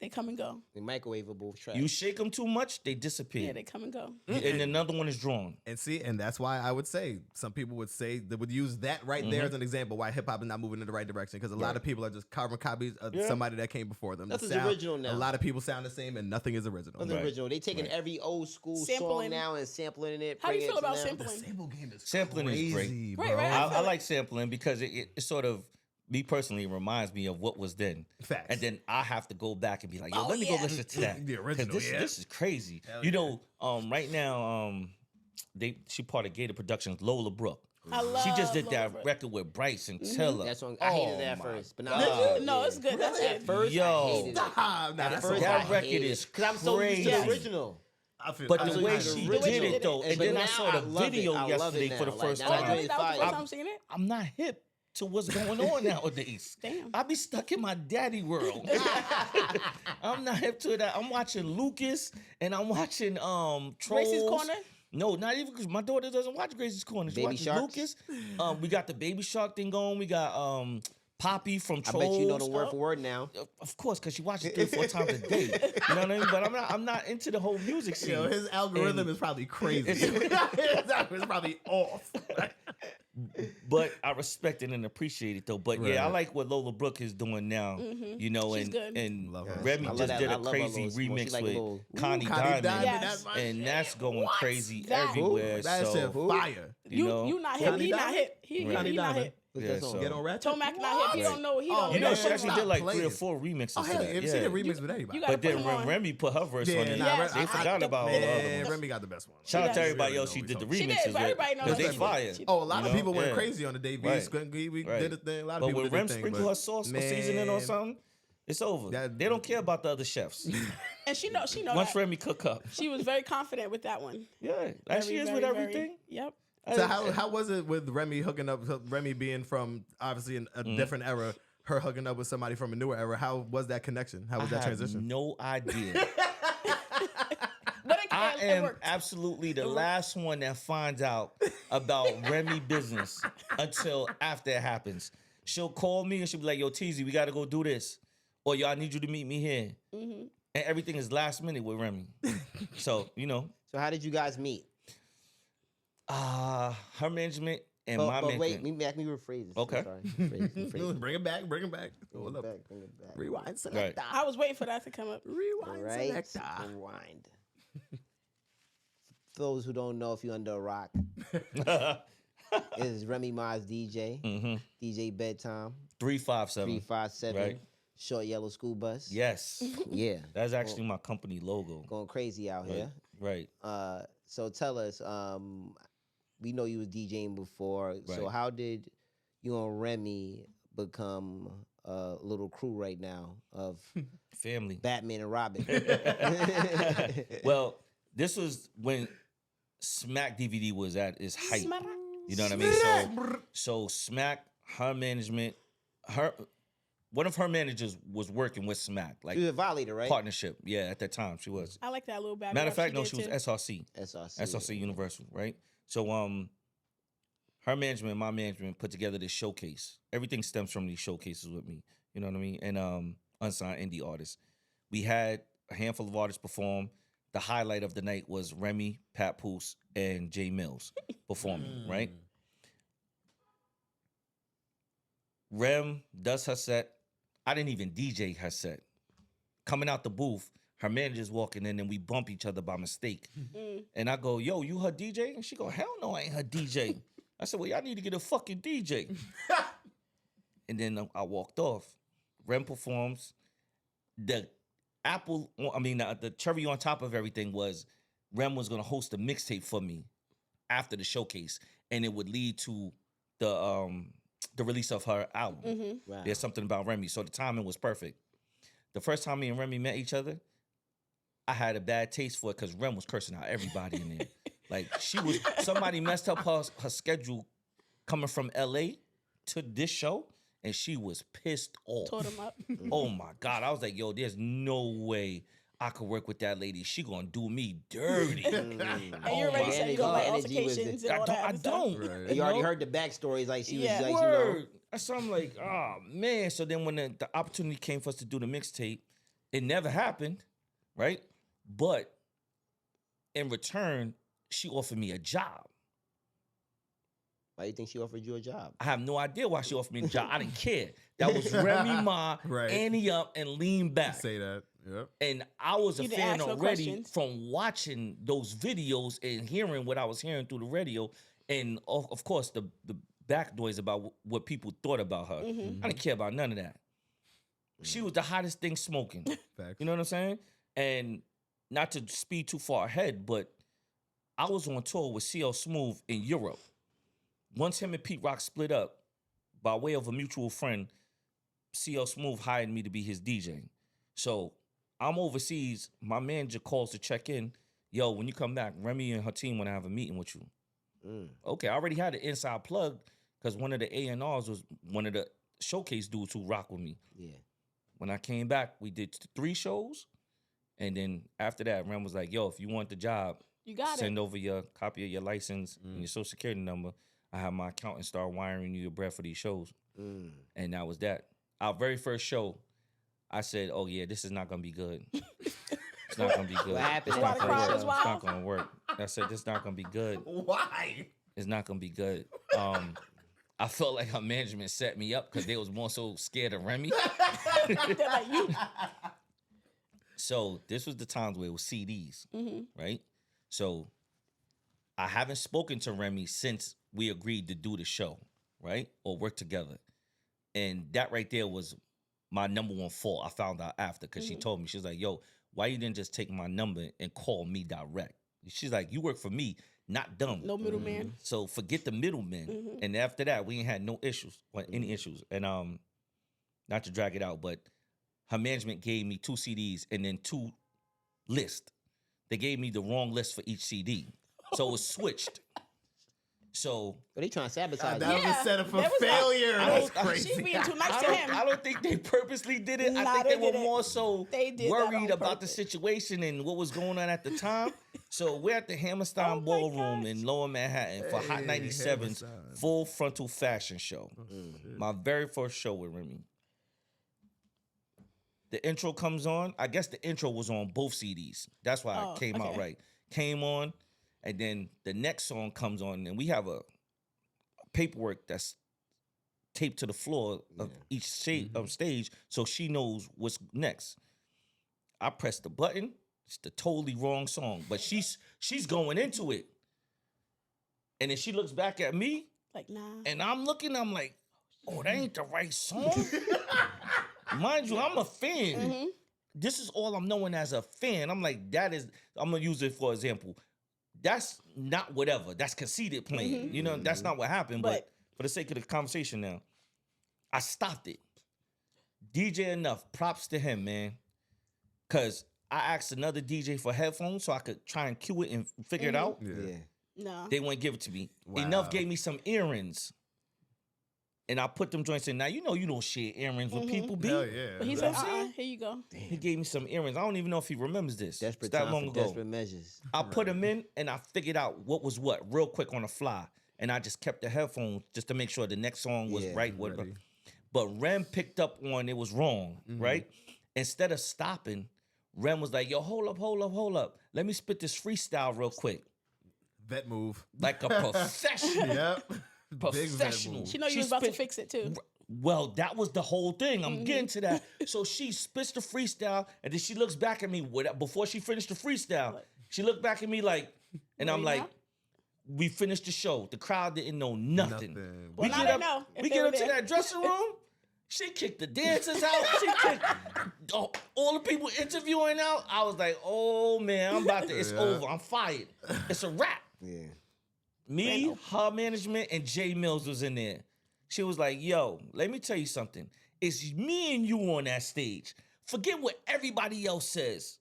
They come and go. The microwavable track. You shake them too much, they Yeah, disappear. they come and go. And another one is drawn. And see, and that's why I would say some people would say they would use that right there as an example why hip hop is not moving in the right direction because a lot of people are just carbon copies of somebody that came before them. The Nothing's sound- original now. A lot of people sound the same and nothing is original. Nothing Right. original. They taking every old school Sampling. song now and sampling it. How do you bringing feel it to about now. sampling? Sample game is Sampling is great. crazy, Great, bro. right? I like sampling because it sort of, me personally, reminds me of what was then. Facts. And then I have to go back and be like, yo, Oh, let me go yeah. listen to that. The 'Cause original, this, yeah. this is crazy. Hell you yeah. know, right now, she part of Gator Productions, Lola Brooke. I love She just did Lola that Brooke. record with Bryce and Tiller. That's one. I hated Oh it at my first, but now God. I love it, No, yeah. it's good. That's At good. first, Yo. I hated it. Stop. Nah, At that's first, so that I record hated is it. Because I'm so used to the crazy. original. I feel, But I the feel way you. she The way did she it did though, it. and But then I now saw the I love it. video I love yesterday it for the now. first Like, Oh, now time. really? That was the fire. first time seeing it? I'm not hip to what's going on nowadays. Damn. I be stuck in my daddy world. I'm not hip to that. I'm watching Lucas and I'm watching Trolls. Gracie's Corner? No, not even because my daughter doesn't watch Gracie's Corner. She Baby watches Sharks? Lucas. We got the Baby Shark thing going. We got Poppy from I Trolls. bet you know the word for word now. Of course, because she watches 3 or 4 times a day. You know what I mean? But I'm not into the whole music scene. Yo, his algorithm And- is probably crazy. His algorithm is probably off. But I respect it and appreciate it though. But Right. yeah, I like what Lola Brooke is doing now. You know, She's good. and Love her. Remy I love just that. did I a love her crazy little- she remix like a with little- Connie Connie Diamond, Yes. that's my and shit. that's going What? crazy That- everywhere. That so shit fire. you know, You not hip. Connie He not Diamond? hip. He Right. not Diamond. hip. What's Yeah, that song? so- Get on ratchet. Tomac not hip. He don't know. He Oh, don't you know. know, she man, actually stop did like 3 or playing. 4 remixes. Oh, to hell, that. if she did remix with anybody. You gotta But then put him on. Remy put her verse Yeah, on it. nah, Yes. They forgot about all the other Man, ones. Remy got the best one. Shout out to does. everybody She else really she did the know what She remixes did, but everybody knows because they that she did. fire. She- Oh, a lot You of know? people went Yeah. crazy on the Dave Right. We Right. did a thing. A lot of But people when did Rem their thing, sprinkle but- her sauce or seasoning or Man. something, it's over. That- They don't care about the other chefs. And she know Once that. Remy cook up. She was very confident with that one. Yeah, like she Very, is very, with very- everything. Yep. So how was it with Remy hooking up? Remy being from obviously in a different era, her hooking up with somebody from a newer era. How was that connection? How was that I have transition? no idea. But I it am worked. absolutely the last one that finds out about Remy business until after it happens. She'll call me and she'll be like, yo, Teezy, we got to go do this. Or, yo, I need you to meet me here. And everything is last minute with Remy. So, you know, So how did you guys meet? her management and But, my but wait, management. let me rephrase this. Okay. I'm sorry. Rephrase it. Bring it back. Bring it back. Bring Hold it up. back, bring it back. Rewind selector. I was waiting for that to come up. Rewind Right? selector. Rewind. For those who don't know, if you're under a rock, is Remy Ma's DJ, DJ Bedtime 357. 357, Right. Short Yellow School Bus. Yes. Yeah, That's actually my company logo. going crazy out here. Right. So tell us, we know you was DJing before. So Right. how did you and Remy become a little crew right now of Family. Batman and Robin? Well, this was when Smack DVD was at its height. Smack. You know what I mean? So Smack, her management, one of her managers was working with Smack, like You was a violator, right? partnership. Yeah, at that time she was. I like that little bad. Matter of girl fact, no, did she was too. SRC. SRC Universal, right? So her management and my management put together this showcase. Everything stems from these showcases with me. You know what I mean? And unsigned indie artists. We had a handful of artists perform. The highlight of the night was Remy, Pat Poose, and Jay Mills performing, right? Rem does her set. I didn't even DJ her set. Coming out the booth, her manager's walking in and we bump each other by mistake. And I go, yo, you her DJ? And she go, hell no, I ain't her DJ. I said, well, y'all need to get a fucking DJ. And then I walked off. Rem performs. The cherry on top of everything was Rem was gonna host a mixtape for me after the showcase, and it would lead to the release of her album. Wow. There's something about Remy, so the timing was perfect. the first time me and Remy met each other, I had a bad taste for it because Rem was cursing out everybody in there. Like somebody messed up her schedule coming from LA to this show, and she was pissed off. Tore him up. Oh my God. I was like, yo, there's no way I could work with that lady. She gonna do me dirty. And you already said you don't like energy was altercations and all that. I don't. Right. You already heard the backstories, like she was Yeah. like, Word. So I'm like, oh man. So then when the opportunity came for us to do the mixtape, it never happened, right? But in return, she offered me a job. why you think she offered you a job? I have no idea why she offered me a job. I didn't care. That was Remy Ma, Right. Annie Up, and Lean Back. Say that. Yep. And I was a You didn't fan ask no already questions. from watching those videos and hearing what I was hearing through the radio. And of course, the back noise about what people thought about her. Mm-hmm. I didn't care about none of that. She was the hottest thing smoking. Facts. You know what I'm saying? And not to speed too far ahead, but I was on tour with CL Smooth in Europe. Once him and Pete Rock split up, by way of a mutual friend, CL Smooth hired me to be his DJ. So I'm overseas. My manager calls to check in. Yo, when you come back, Remy and her team want to have a meeting with you. Okay, I already had an inside plug because one of the A&Rs was one of the showcase dudes who rock with me. Yeah. When I came back, we did 3 shows. And then after that, Rem was like, yo, if you want the job, You got send it. over your copy of your license and your social security number. I have my accountant start wiring you your bread for these shows. And that was that. Our very first show, I said, oh yeah, this is not gonna be good. It's not gonna be good. What happened? It's not Why the gonna crowd work. was It's wild? not gonna work. I said, this is not gonna be good. Why? It's not gonna be good. I felt like her management set me up because they was more so scared of Remy. They're like, you. So this was the times where it was CDs, right? So I haven't spoken to Remy since we agreed to do the show, right? Or work together. And that right there was my number one fault. I found out after because she told me, she was like, yo, why you didn't just take my number and call me direct? She's like, you work for me, not dumb. No middleman. So forget the middleman. And after that, we ain't had no issues, any issues. And not to drag it out, but her management gave me 2 CDs and then 2 lists. They gave me the wrong list for each CD. So it was switched. So But they trying to sabotage That you. was a setup for that was- failure. That's crazy. She's being too nice I to don't, him. I don't think they purposely did it. I Nah, think they they were did it. more so They did that worried on about the purpose. situation and what was going on at the time. So we're at the Hammerstein Oh my Ballroom gosh. in Lower Manhattan for Hot Hey, 97's Hammerstein. full frontal fashion show. My very first show with Remy. The intro comes on. I guess the intro was on both CDs. That's why it came out okay. right. Came on, and then the next song comes on, and we have a paperwork that's taped to the floor of each stage, so she knows what's next. I press the button. It's the totally wrong song, but she's going into it, and then she looks back at me, Like, nah. and I'm looking. I'm like, oh, that ain't the right song. Mind you, I'm a fan. This is all I'm knowing as a fan. I'm like, I'm gonna use it for example. That's not whatever. That's conceited playing. You know, that's not what happened. But for the sake of the conversation now, I stopped it. DJ Enough, props to him, man. Cause I asked another DJ for headphones so I could try and cue it and figure it out. Yeah. No. They wouldn't give it to me. Wow. Enough gave me some earrings. And I put them joints in. Now, you don't share earrings with people, B. Hell yeah. But he You said, know what I'm saying? here you go. He gave me some earrings. I don't even know if he remembers this. Desperate It's that time long for ago. desperate measures. I put them in and I figured out what was what real quick on the fly. And I just kept the headphones just to make sure the next song was Yeah, right. ready. But Rem picked up on it was wrong, right? Instead of stopping, Rem was like, yo, hold up. Let me spit this freestyle real quick. Vet move. Like a professional. Yep. Big vet Professional. move. She know you She was about to spit- fix it too. Well, that was the whole thing. I'm getting to that. So she spits the freestyle, and then she looks back at me before she finished the freestyle. She looked back at me like, and I'm Wait, like, now? we finished the show. The crowd didn't know nothing. Nothing. We Well, now get they up, know if we they get were up to there. that dressing room. She kicked the dancers out. She kicked all the people interviewing out. I was like, oh man, I'm about to. It's Yeah. over. I'm fired. It's a wrap. Yeah. Me, her management, and Jay Mills was in there. She was like, yo, let me tell you something. It's me and you on that stage. Forget what everybody else says.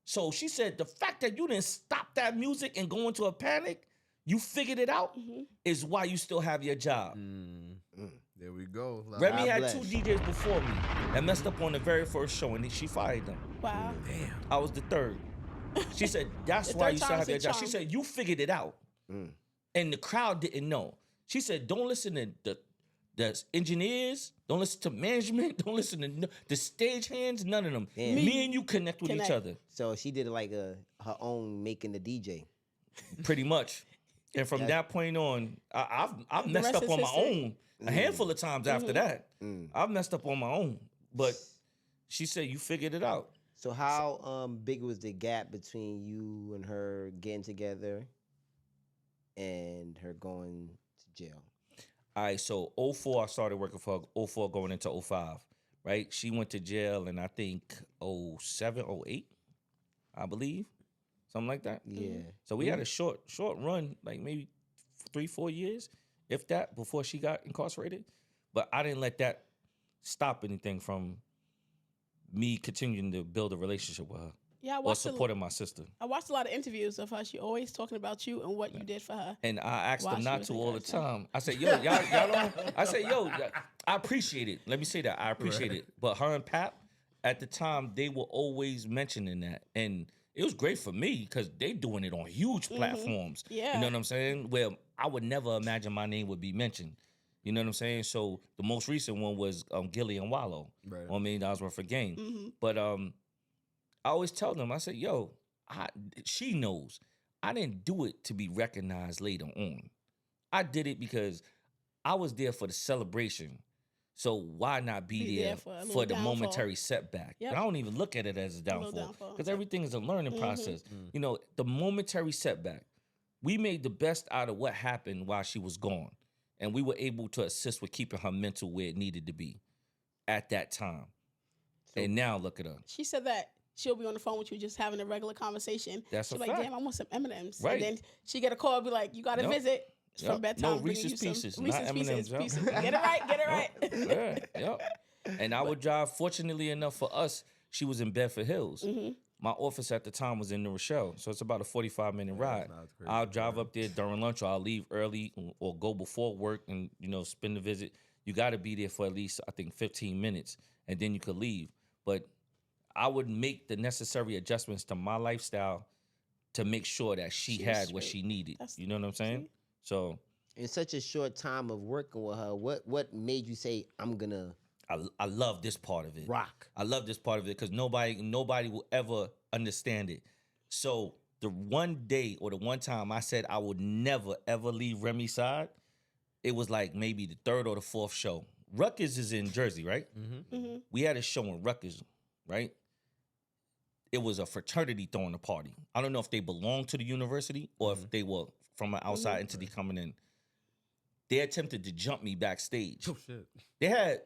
So she said, the fact that you didn't stop that music and go into a panic, you figured it out, is why you still have your job. There we go. Remy God had bless. 2 DJs before me that messed up on the very first show, and she fired them. Wow. Damn. I was the third. She said, that's The why third you still time's have the your job. She charm. said, you figured it out. And the crowd didn't know. She said, don't listen to the engineers, don't listen to management, don't listen to the stage hands, none of them. Yeah. Me and you connect with each other, So she did it like her own making the DJ. pretty much. And from that point on, I've The messed rest up is on my history. own a handful of times after that. I've messed up on my own. But she said, you figured it out. So how big was the gap between you and her getting together and her going to jail? All right, so 04, I started working for her, 04 going into 05, right? She went to jail in, I think, 07, 08, I believe. Something like that. Yeah. So we had a short run, like maybe 3-4 years, if that, before she got incarcerated. But I didn't let that stop anything from me continuing to build a relationship with her Yeah, I or watched supporting my sister. I watched a lot of interviews of her. She always talking about you and what you did for her. And I asked While them she not was to all the incarcerated. time. I said, yo, y'all don't. I said, yo, I appreciate it. Let me say that. I appreciate it. But her and Pap, at the time, they were always mentioning that. And it was great for me because they doing it on huge platforms. Yeah. You know what I'm saying? Where I would never imagine my name would be mentioned. You know what I'm saying? So the most recent one was Gilly and Wallow Right. on $1 million worth of game. But I always tell them, I said, yo, she knows I didn't do it to be recognized later on. I did it because I was there for the celebration. So why not be there for a for little the downfall. momentary setback? Yep. And I don't even look at it as a little downfall downfall, because yep. everything is a learning process. You know, the momentary setback, we made the best out of what happened while she was gone. And we were able to assist with keeping her mental where it needed to be at that time. And now look at her. She said that she'll be on the phone with you just having a regular conversation. That's She's a like, fact. damn, I want some M&Ms. Right. And then she get a call, be like, you got to Yup. visit. It's Yup. from bedtime. No, bringing you Reese's some Pieces, Reese's not Pieces. M&Ms, yup. Pieces. Get it right. Get it right. Yeah, yeah. And I would drive, fortunately enough for us, she was in Bedford Hills. My office at the time was in New Rochelle, so it's about a 45-minute ride. that's crazy. I'll drive up there during lunch, or I'll leave early or go before work and, you know, spend the visit. You got to be there for at least, I think, 15 minutes, and then you could leave. But I would make the necessary adjustments to my lifestyle to make sure that she She was had what straight. she needed. That's- You know what I'm saying? see? So In such a short time of working with her, what made you say I'm gonna I love this part of it. rock? I love this part of it because nobody will ever understand it. So the one day or the one time I said I would never ever leave Remy's side, it was like maybe the third or the fourth show. Rutgers is in Jersey, right? We had a show in Rutgers, right? It was a fraternity throwing a party. I don't know if they belonged to the university or if they were from an outside entity coming in. They attempted to jump me backstage. Oh shit. They had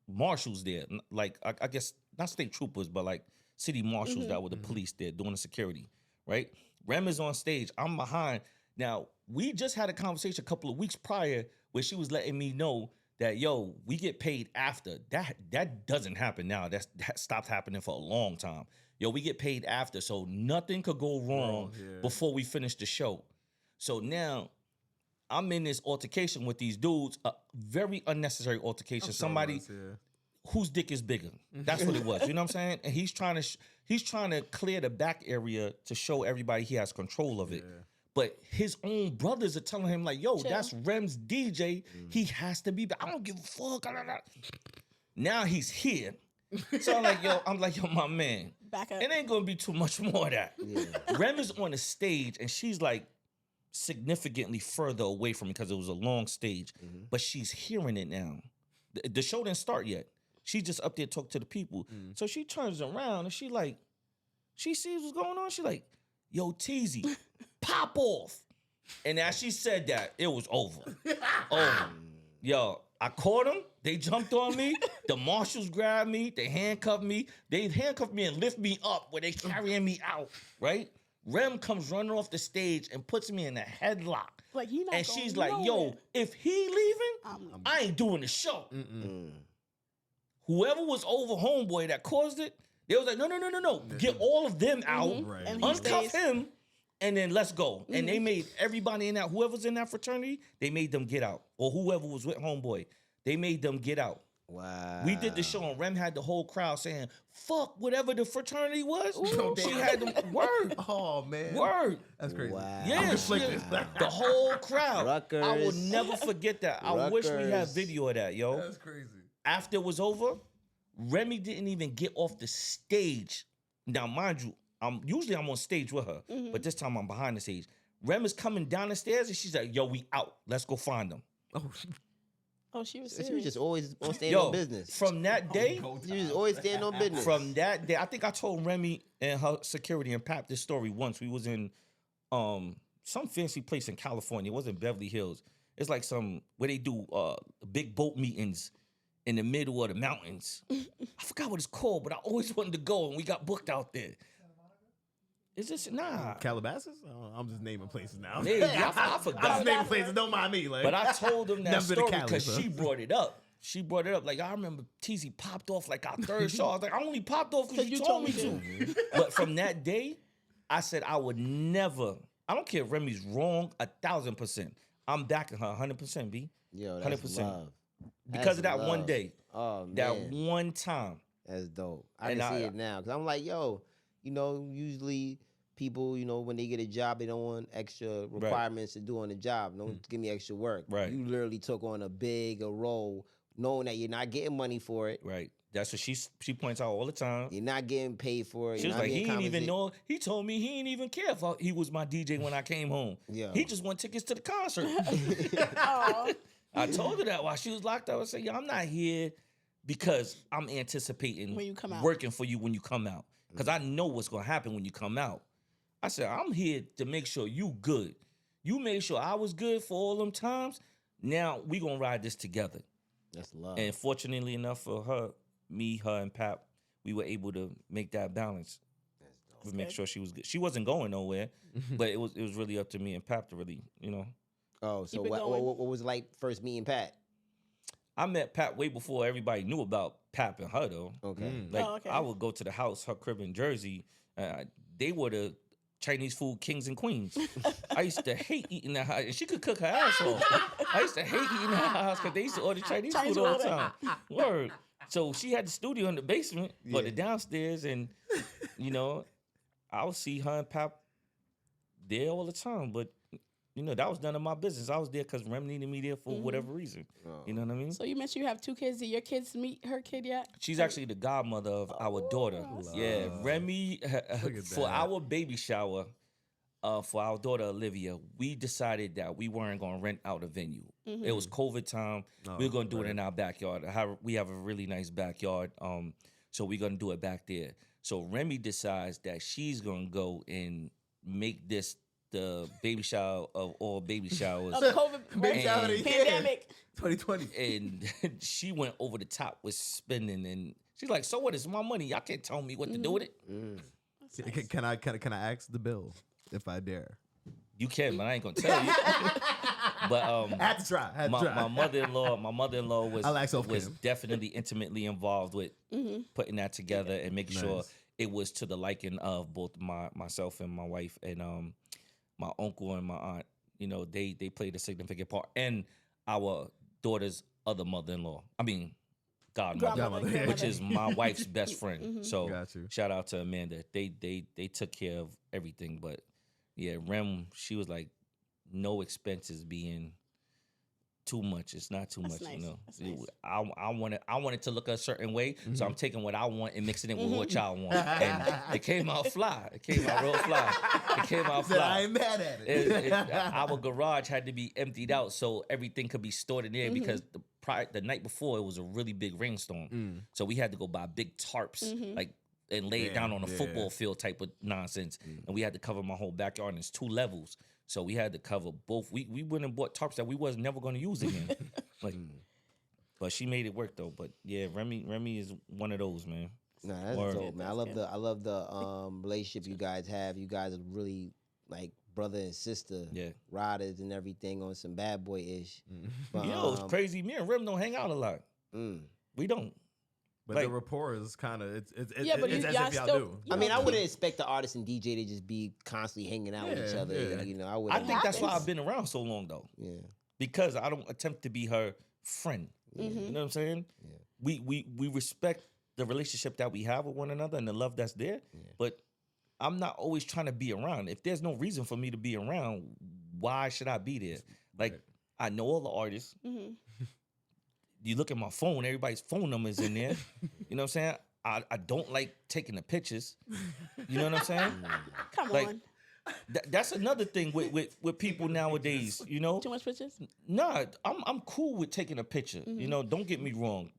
marshals there, like I guess not state troopers, but like city marshals that were the police there doing the security, right? Rem is on stage. I'm behind. Now, we just had a conversation a couple of weeks prior where she was letting me know that, yo, we get paid after. That doesn't happen now. That stopped happening for a long time. Yo, we get paid after, so nothing could go wrong before we finish the show. So now I'm in this altercation with these dudes, a very unnecessary altercation. Somebody whose dick is bigger. That's what it was. You know what I'm saying? And he's trying to clear the back area to show everybody he has control of it. But his own brothers are telling him like, "Yo, that's Rem's DJ. He has to be back. I don't give a fuck." Now he's here. So I'm like, yo, my man. Back up. It ain't gonna be too much more of that. Rem is on the stage and she's like significantly further away from me because it was a long stage. But she's hearing it now. The show didn't start yet. She's just up there talking to the people. So she turns around and she sees what's going on. She like, yo, Teezy, pop off. And as she said that, it was over. Yo, I caught them. They jumped on me. The marshals grabbed me. They handcuffed me. They handcuffed me and lift me up where they carrying me out, right? Rem comes running off the stage and puts me in a headlock. Like, you not And going she's like, yo, nowhere. if he leaving, I ain't doing the show. whoever was over homeboy that caused it, they was like, no. Get all of them out, Right. And he uncuff stays. him, and then let's go. And they made everybody in that, whoever's in that fraternity, they made them get out. Or whoever was with homeboy, they made them get out. Wow. We did the show and Rem had the whole crowd saying, fuck whatever the fraternity was. Ooh. She had them, word, Oh man, word. that's crazy. Wow. Yeah, I'm conflicted. the whole crowd. Rutgers. I will never forget that. I wish we had Rutgers. video of that, yo. That's crazy. After it was over, Remy didn't even get off the stage. Now, mind you, usually I'm on stage with her, but this time I'm behind the stage. Rem is coming down the stairs and she's like, yo, we out. Let's go find them. Oh, she was She was serious. just always on standing Yo, on business. from that day, She was always standing on business. from that day, I think I told Remy and her security and Pap this story once. We was in some fancy place in California. It wasn't Beverly Hills. It's like some where they do big boat meetings in the middle of the mountains. I forgot what it's called, but I always wanted to go, and we got booked out there. Is this nah? Calabasas? Oh, I'm just naming places now. Maybe, I I'm forgot. just naming places. Don't mind me. Like, But I told them that Never been to story Cali, because so. she brought it up. She brought it up. Like, I remember TZ popped off like our third show. I was like, I only popped off because you told me to. But from that day, I said I would never, I don't care if Remy's wrong 1,000%. I'm backing her 100%, B. Yo, that's 100%. love. Because of That's that one love. day. Oh, man. That one time. That's dope. I And can I- see it now. Because I'm like, yo, usually people, when they get a job, they don't want extra requirements to do on the job. Don't give me extra work. Right. You literally took on a role knowing that you're not getting money for it. Right. That's what she points out all the time. You're not getting paid for it. She you're was not like, he being didn't even compensated. know. He told me he didn't even care if he was my DJ when I came home. Yeah. He just want tickets to the concert. Aw. I told her that while she was locked up. I said, yo, I'm not here because I'm anticipating When you come out. working for you when you come out. Because I know what's going to happen when you come out. I said, I'm here to make sure you good. You made sure I was good for all them times. Now we going to ride this together. That's love. And fortunately enough for her, her and Pap, we were able to make that balance. To make sure she was good. She wasn't going nowhere, but it was really up to me and Pap to really, Oh, so Keep it what going. was it like first meeting Pat? I met Pap way before everybody knew about Pap and her though. Okay. Like Oh, okay. I would go to the house, her crib in Jersey. They were the Chinese food kings and queens. I used to hate eating at her, and she could cook her ass off. I used to hate eating at her house because they used to order Chinese food all the time. Word. So she had the studio in the basement, but the downstairs, and I would see her and Pap there all the time. But that was none of my business. I was there because Rem needed me there for whatever reason. You know what I mean? So you mentioned you have 2 kids. Did your kids meet her kid yet? She's actually the godmother of our daughter. Yeah, Remy, for that. our baby shower, for our daughter Olivia, we decided that we weren't going to rent out a venue. It was COVID time. We were going to do it in our backyard. We have a really nice backyard, so we're going to do it back there. So Remy decides that she's going to go and make this the baby shower of all baby showers. Of COVID, Baby shower of the year. pandemic. 2020. And she went over the top with spending, and she's like, "So what? It's my money. Y'all can't tell me what to do with it. Can I ask the bill if I dare? You can, but I ain't gonna tell you." But I had to try. my mother-in-law was I'll ask off was Kim. definitely intimately involved with putting that together and making sure it was to the liking of both myself and my wife and my uncle and my aunt. They played a significant part, and our daughter's other mother-in-law. I mean, godmother, which is my wife's best friend. So Got you. shout out to Amanda. They took care of everything. But yeah, Rem, she was like, no expenses being too much. It's not too That's much, nice. That's It- nice. I want it to look a certain way, so I'm taking what I want and mixing it with what y'all want, and it came out fly. It came out real fly. It came out Said, I fly. ain't mad at it. Our garage had to be emptied out so everything could be stored in there because the night before it was a really big rainstorm, so we had to go buy big tarps and lay it down on a football field type of nonsense, and we had to cover my whole backyard. And it's 2 levels. So we had to cover both. We went and bought tarps that we was never going to use again. But she made it work though. But yeah, Remy is one of those, man. Nah, that's Word. dope, man. I love the relationship you guys have. You guys are really like brother and sister. Yeah. Riders and everything on some bad boy ish. But, It's crazy. Me and Rem don't hang out a lot. We don't. But like, the rapport is kind of it's Yeah, but it's you- as y'all if y'all still- do. you I mean, know, I wouldn't expect the artist and DJ to just be constantly hanging out with each Yeah, other. yeah. You know, I would. I think that's why happens. I've been around so long though, Yeah. because I don't attempt to be her friend. You know what I'm saying? Yeah. We respect the relationship that we have with one another and the love that's there, but I'm not always trying to be around. If there's no reason for me to be around, why should I be there? Like, I know all the artists. You look at my phone, everybody's phone number is in there. You know what I'm saying? I don't like taking the pictures. You know what I'm saying? Come Like, on. That's another thing with people nowadays, you know? Too much pictures? Nah, I'm cool with taking a picture. You know, don't get me wrong.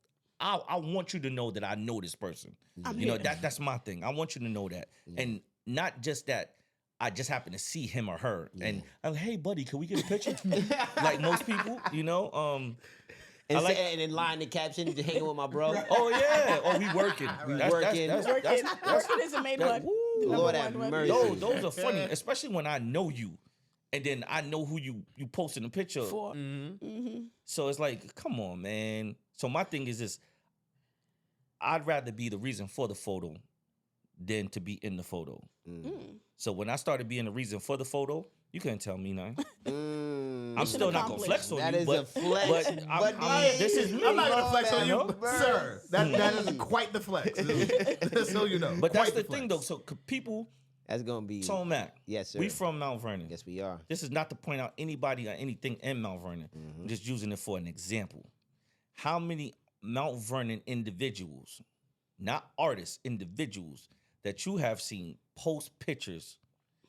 I want you to know that I know this person. You know, that's my thing. I want you to know that. And not just that I just happen to see him or her. And I'm like, hey buddy, can we get a picture? Like most people, you know? And, I like- and in line the caption, just hanging with my bro. Oh yeah. Oh, we working. working. Working isn't made that- what? woo. Lord have mercy. Those are funny, especially when I know you. And then I know who you posting a picture of. For. So it's like, come on, man. So my thing is this. I'd rather be the reason for the photo than to be in the photo. So when I started being the reason for the photo, you couldn't tell me nothing. I'm still not gonna flex on That you, is but, a flex. but this is me. I'm not gonna flex on you, know? sir. That is quite the flex. Just so you know. But that's Quite the thing, flex. though. So people, That's gonna be. Tone Mack, Yes, sir. we from Mount Vernon. Yes, we are. This is not to point out anybody or anything in Mount Vernon. I'm just using it for an example. How many Mount Vernon individuals, not artists, individuals that you have seen post pictures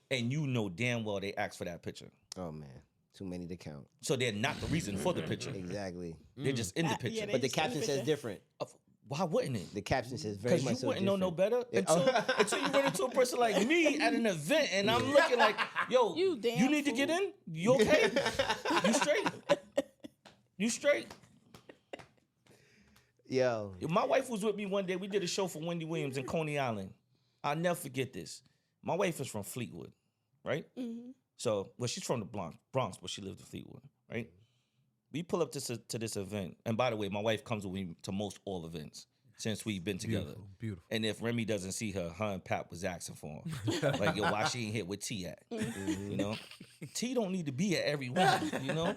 and you know damn well they asked for that picture? Oh man, too many to count. So they're not the reason for the picture. Exactly. They're just in the picture. yeah, they- But the just in the caption says picture. different. Why wouldn't it? The caption says very Because much you so wouldn't know no different. better until you run into a person like me at an event and I'm looking like, yo, You damn need to get fool. in? You okay? You straight? You straight? Yo. My wife was with me one day. We did a show for Wendy Williams in Coney Island. I'll never forget this. My wife is from Fleetwood, right? So, well, she's from the Bronx, but she lived in Fleetwood, right? We pull up to this event. And by the way, my wife comes with me to most all events since we've been together. Beautiful. And if Remy doesn't see her, her and Pat was asking for him. Like, yo, why she ain't here with T at? You know? T don't need to be at every one, you know?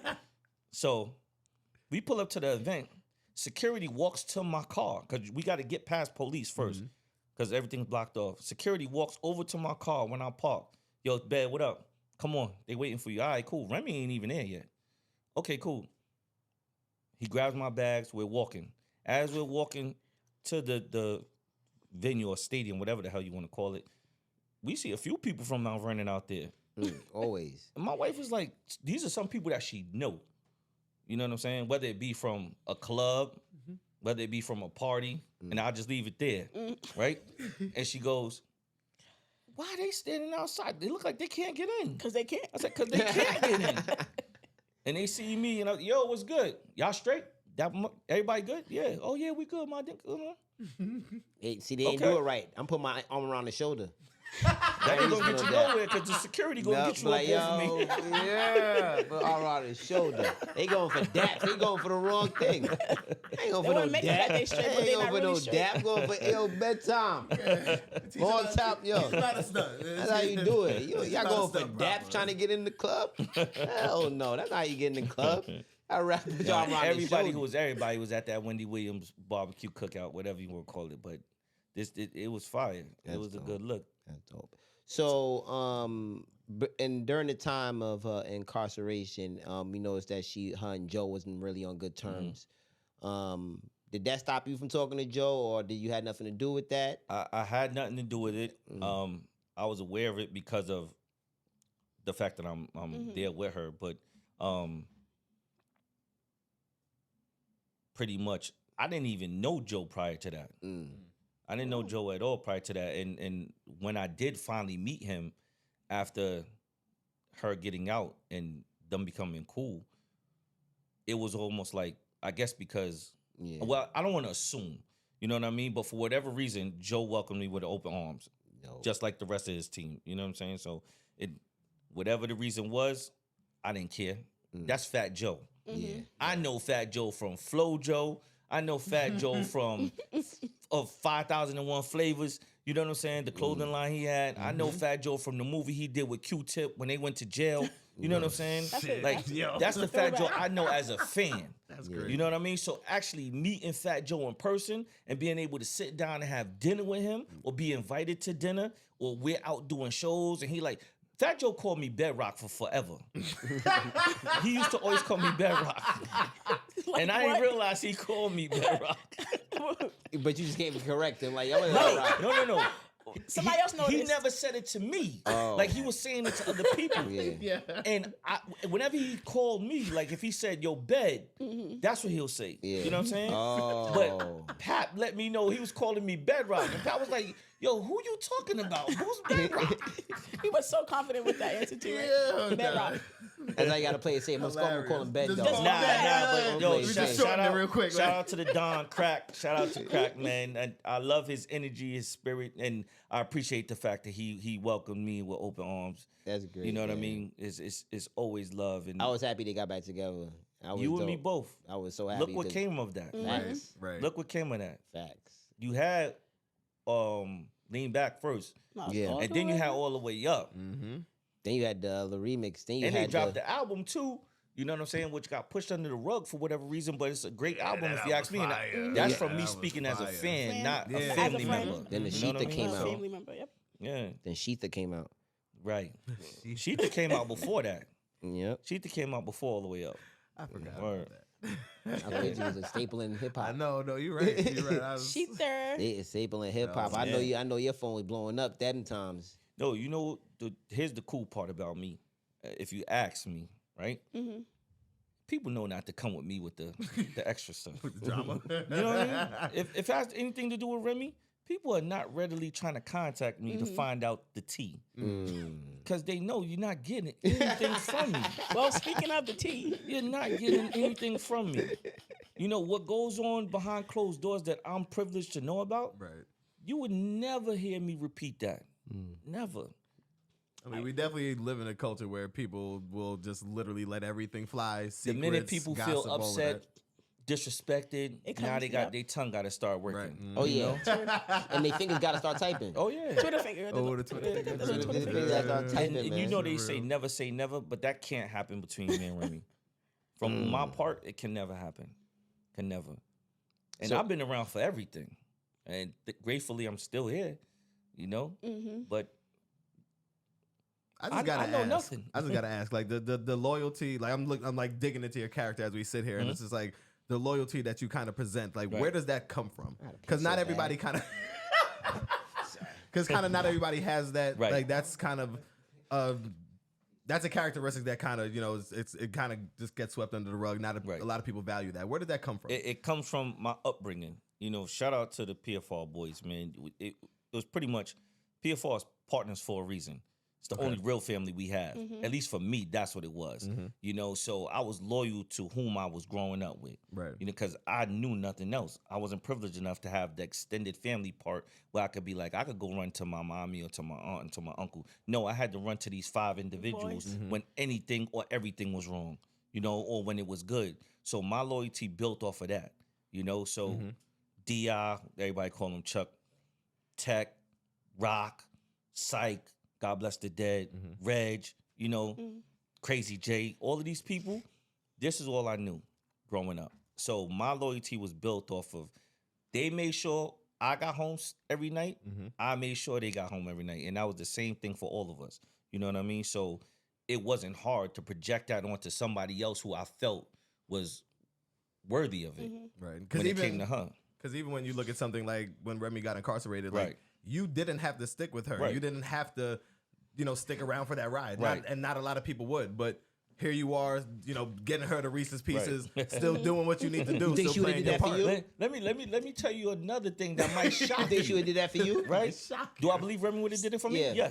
So we pull up to the event. Security walks to my car because we got to get past police first because everything's blocked off. Security walks over to my car when I park. Yo, Bed, what up? Come on. They waiting for you. All right, cool. Remy ain't even there yet. Okay, cool. He grabs my bags. We're walking. As we're walking to the venue or stadium, whatever the hell you want to call it, we see a few people from Mount Vernon out there. Always. And my wife was like, these are some people that she know. You know what I'm saying? Whether it be from a club, whether it be from a party, and I'll just leave it there, right? And she goes, why are they standing outside? They look like they can't get in. Because they can't. I said, because they can't get in. And they see me, and I, yo, what's good? Y'all straight? Everybody good? Yeah. Oh, yeah, we good, my dick. Hey, see, they ain't Okay. do it right. I'm putting my arm around the shoulder. That ain't gonna get you know that. nowhere, because the security gonna get you like, up off yo, me. yeah, but arm around his shoulder. They going for dap. They going for the wrong thing. They ain't going for no wouldn't make it dap. like they straight, but ain't they going not for really no straight. dap. Going for ill bedtime. On top, yo. That's how you do it. Y'all going for daps trying to get in the club? Hell no, that's not how you get in the club. I rap with y'all around Everybody the everybody was at that Wendy Williams barbecue cookout, whatever you want to call it. But it was fire. That's It was a dope. good look. That's dope. So, and during the time of her incarceration, we noticed that her and Joe wasn't really on good terms. Did that stop you from talking to Joe, or did you had nothing to do with that? I had nothing to do with it. I was aware of it because of the fact that I'm there with her, but pretty much I didn't even know Joe prior to that. I didn't know Joe at all prior to that. And when I did finally meet him after her getting out and them becoming cool, it was almost like, I guess because, well, I don't want to assume, you know what I mean? But for whatever reason, Joe welcomed me with open arms, just like the rest of his team. You know what I'm saying? So whatever the reason was, I didn't care. That's Fat Joe. Yeah. I know Fat Joe from Flow Joe. I know Fat Joe from of 5,001 Flavors. You know what I'm saying? The clothing line he had. I know Fat Joe from the movie he did with Q-Tip when they went to jail. You know what I'm saying? That's the Fat Joe I know as a fan. That's great. You know what I mean? So actually meeting Fat Joe in person and being able to sit down and have dinner with him or be invited to dinner or we're out doing shows and he like, Fat Joe called me Bedrock for forever. He used to always call me Bedrock. And I didn't realize he called me Bedrock. But you just can't correct him. Like, yo, No. Somebody else noticed. He never said it to me. Oh. Like he was saying it to other people. Yeah. And whenever he called me, like if he said, yo, Bed, that's what he'll say. Yeah. You know what I'm saying? Oh. But Pat let me know he was calling me Bedrock. And Pat was like, yo, who you talking about? Who's Bedrock? He was so confident with that answer too. Right? Yeah, Bedrock. That's how you gotta play it safe. I'm gonna call him Bed Just Dog. call him Nah, but yo, We just shout shorten it out, real quick, shout man. out to the Don Crack. Shout out to Crack, man. And I love his energy, his spirit, and I appreciate the fact that he welcomed me with open arms. That's great. You know what I man. mean? It's always love, and I was happy they got back together. I was you and me dope. both. I was so happy. Look what 'cause came of that. Facts. Right. Look what came of that. Facts. You had Lean Back first, No, Yeah. all and the then you way. had All the Way Up, Mm-hmm. Then you had the remix. Then you and they had dropped the album too. You know what I'm saying? Which got pushed under the rug for whatever reason, but it's a great album if you ask me. And that's from me speaking as a fan, not Yeah. a As a family friend. member. Then the You know what I Sheetha mean? came No, out. family member. Yep. Yeah, Then Sheetha came out. right. Sheetha came out before that. Yep. Sheetha came out before All the Way Up. I forgot Word. about that. I thought you was a staple in hip I hop. know, no, you're right. You're right. I was, Sheether. They a staple in hip hop. No, I know yeah. you. I know your phone was blowing up them times. No, you know, here's the cool part about me. If you ask me, right? Mm-hmm. People know not to come with me with the extra stuff. drama. You know what I mean? If it has anything to do with Remy, people are not readily trying to contact me to find out the tea. Because they know you're not getting anything from me. Well, speaking of the tea, You're not getting anything from me. You know what goes on behind closed doors that I'm privileged to know about? Right. You would never hear me repeat that. Never. I mean, we definitely live in a culture where people will just literally let everything fly. The minute secrets, people gossip, feel all of upset, that. disrespected, It now comes- they got yep. their tongue got to start working. Right. Oh yeah. And they fingers gotta start typing. Oh yeah. Twitter finger. Oh, the Twitter the finger. little Twitter They finger. gotta start typing, And man. you know they For say real. never, but that can't happen between me and Remy. From my part, it can never happen. Can never. And So- I've been around for everything. And gratefully, I'm still here, you know? But I just gotta know ask. nothing. I just gotta ask, like the loyalty. Like I'm like digging into your character as we sit here, and it's just like the loyalty that you kind of present. Like, Right. where does that come from? I had a Because not pizza everybody bag. kind of. Because kind of not everybody has that. Right. Like that's kind of. That's a characteristic that kind of it kind of just gets swept under the rug. Not Right. a lot of people value that. Where did that come from? it comes from my upbringing. You know, shout out to the PFR boys, man. It was pretty much PFR's partners for a reason. It's the only real family we have. At least for me, that's what it was. You know, so I was loyal to whom I was growing up with. Right. You know, because I knew nothing else. I wasn't privileged enough to have the extended family part where I could be like, I could go run to my mommy or to my aunt and to my uncle. No, I had to run to these 5 individuals when anything or everything was wrong, you know, or when it was good. So my loyalty built off of that, you know. So D.I., everybody call him Chuck, Tech, Rock, Psych, God bless the dead, Reg, you know, Crazy J, all of these people, this is all I knew growing up. So my loyalty was built off of, they made sure I got home every night. I made sure they got home every night. And that was the same thing for all of us. You know what I mean? So it wasn't hard to project that onto somebody else who I felt was worthy of it Right. when it came to her. Because even when you look at something like when Remy got incarcerated, like Right. you didn't have to stick with her. Right. You didn't have to, stick around for that ride. Right. And not a lot of people would. But here you are, getting her to Reese's Pieces, still doing what you need to do. You think still she would've playing did your that for part. you? Let me tell you another thing that might shock You think she you. would do that for you? Right? Do I believe Remy would have did it for me? Yeah.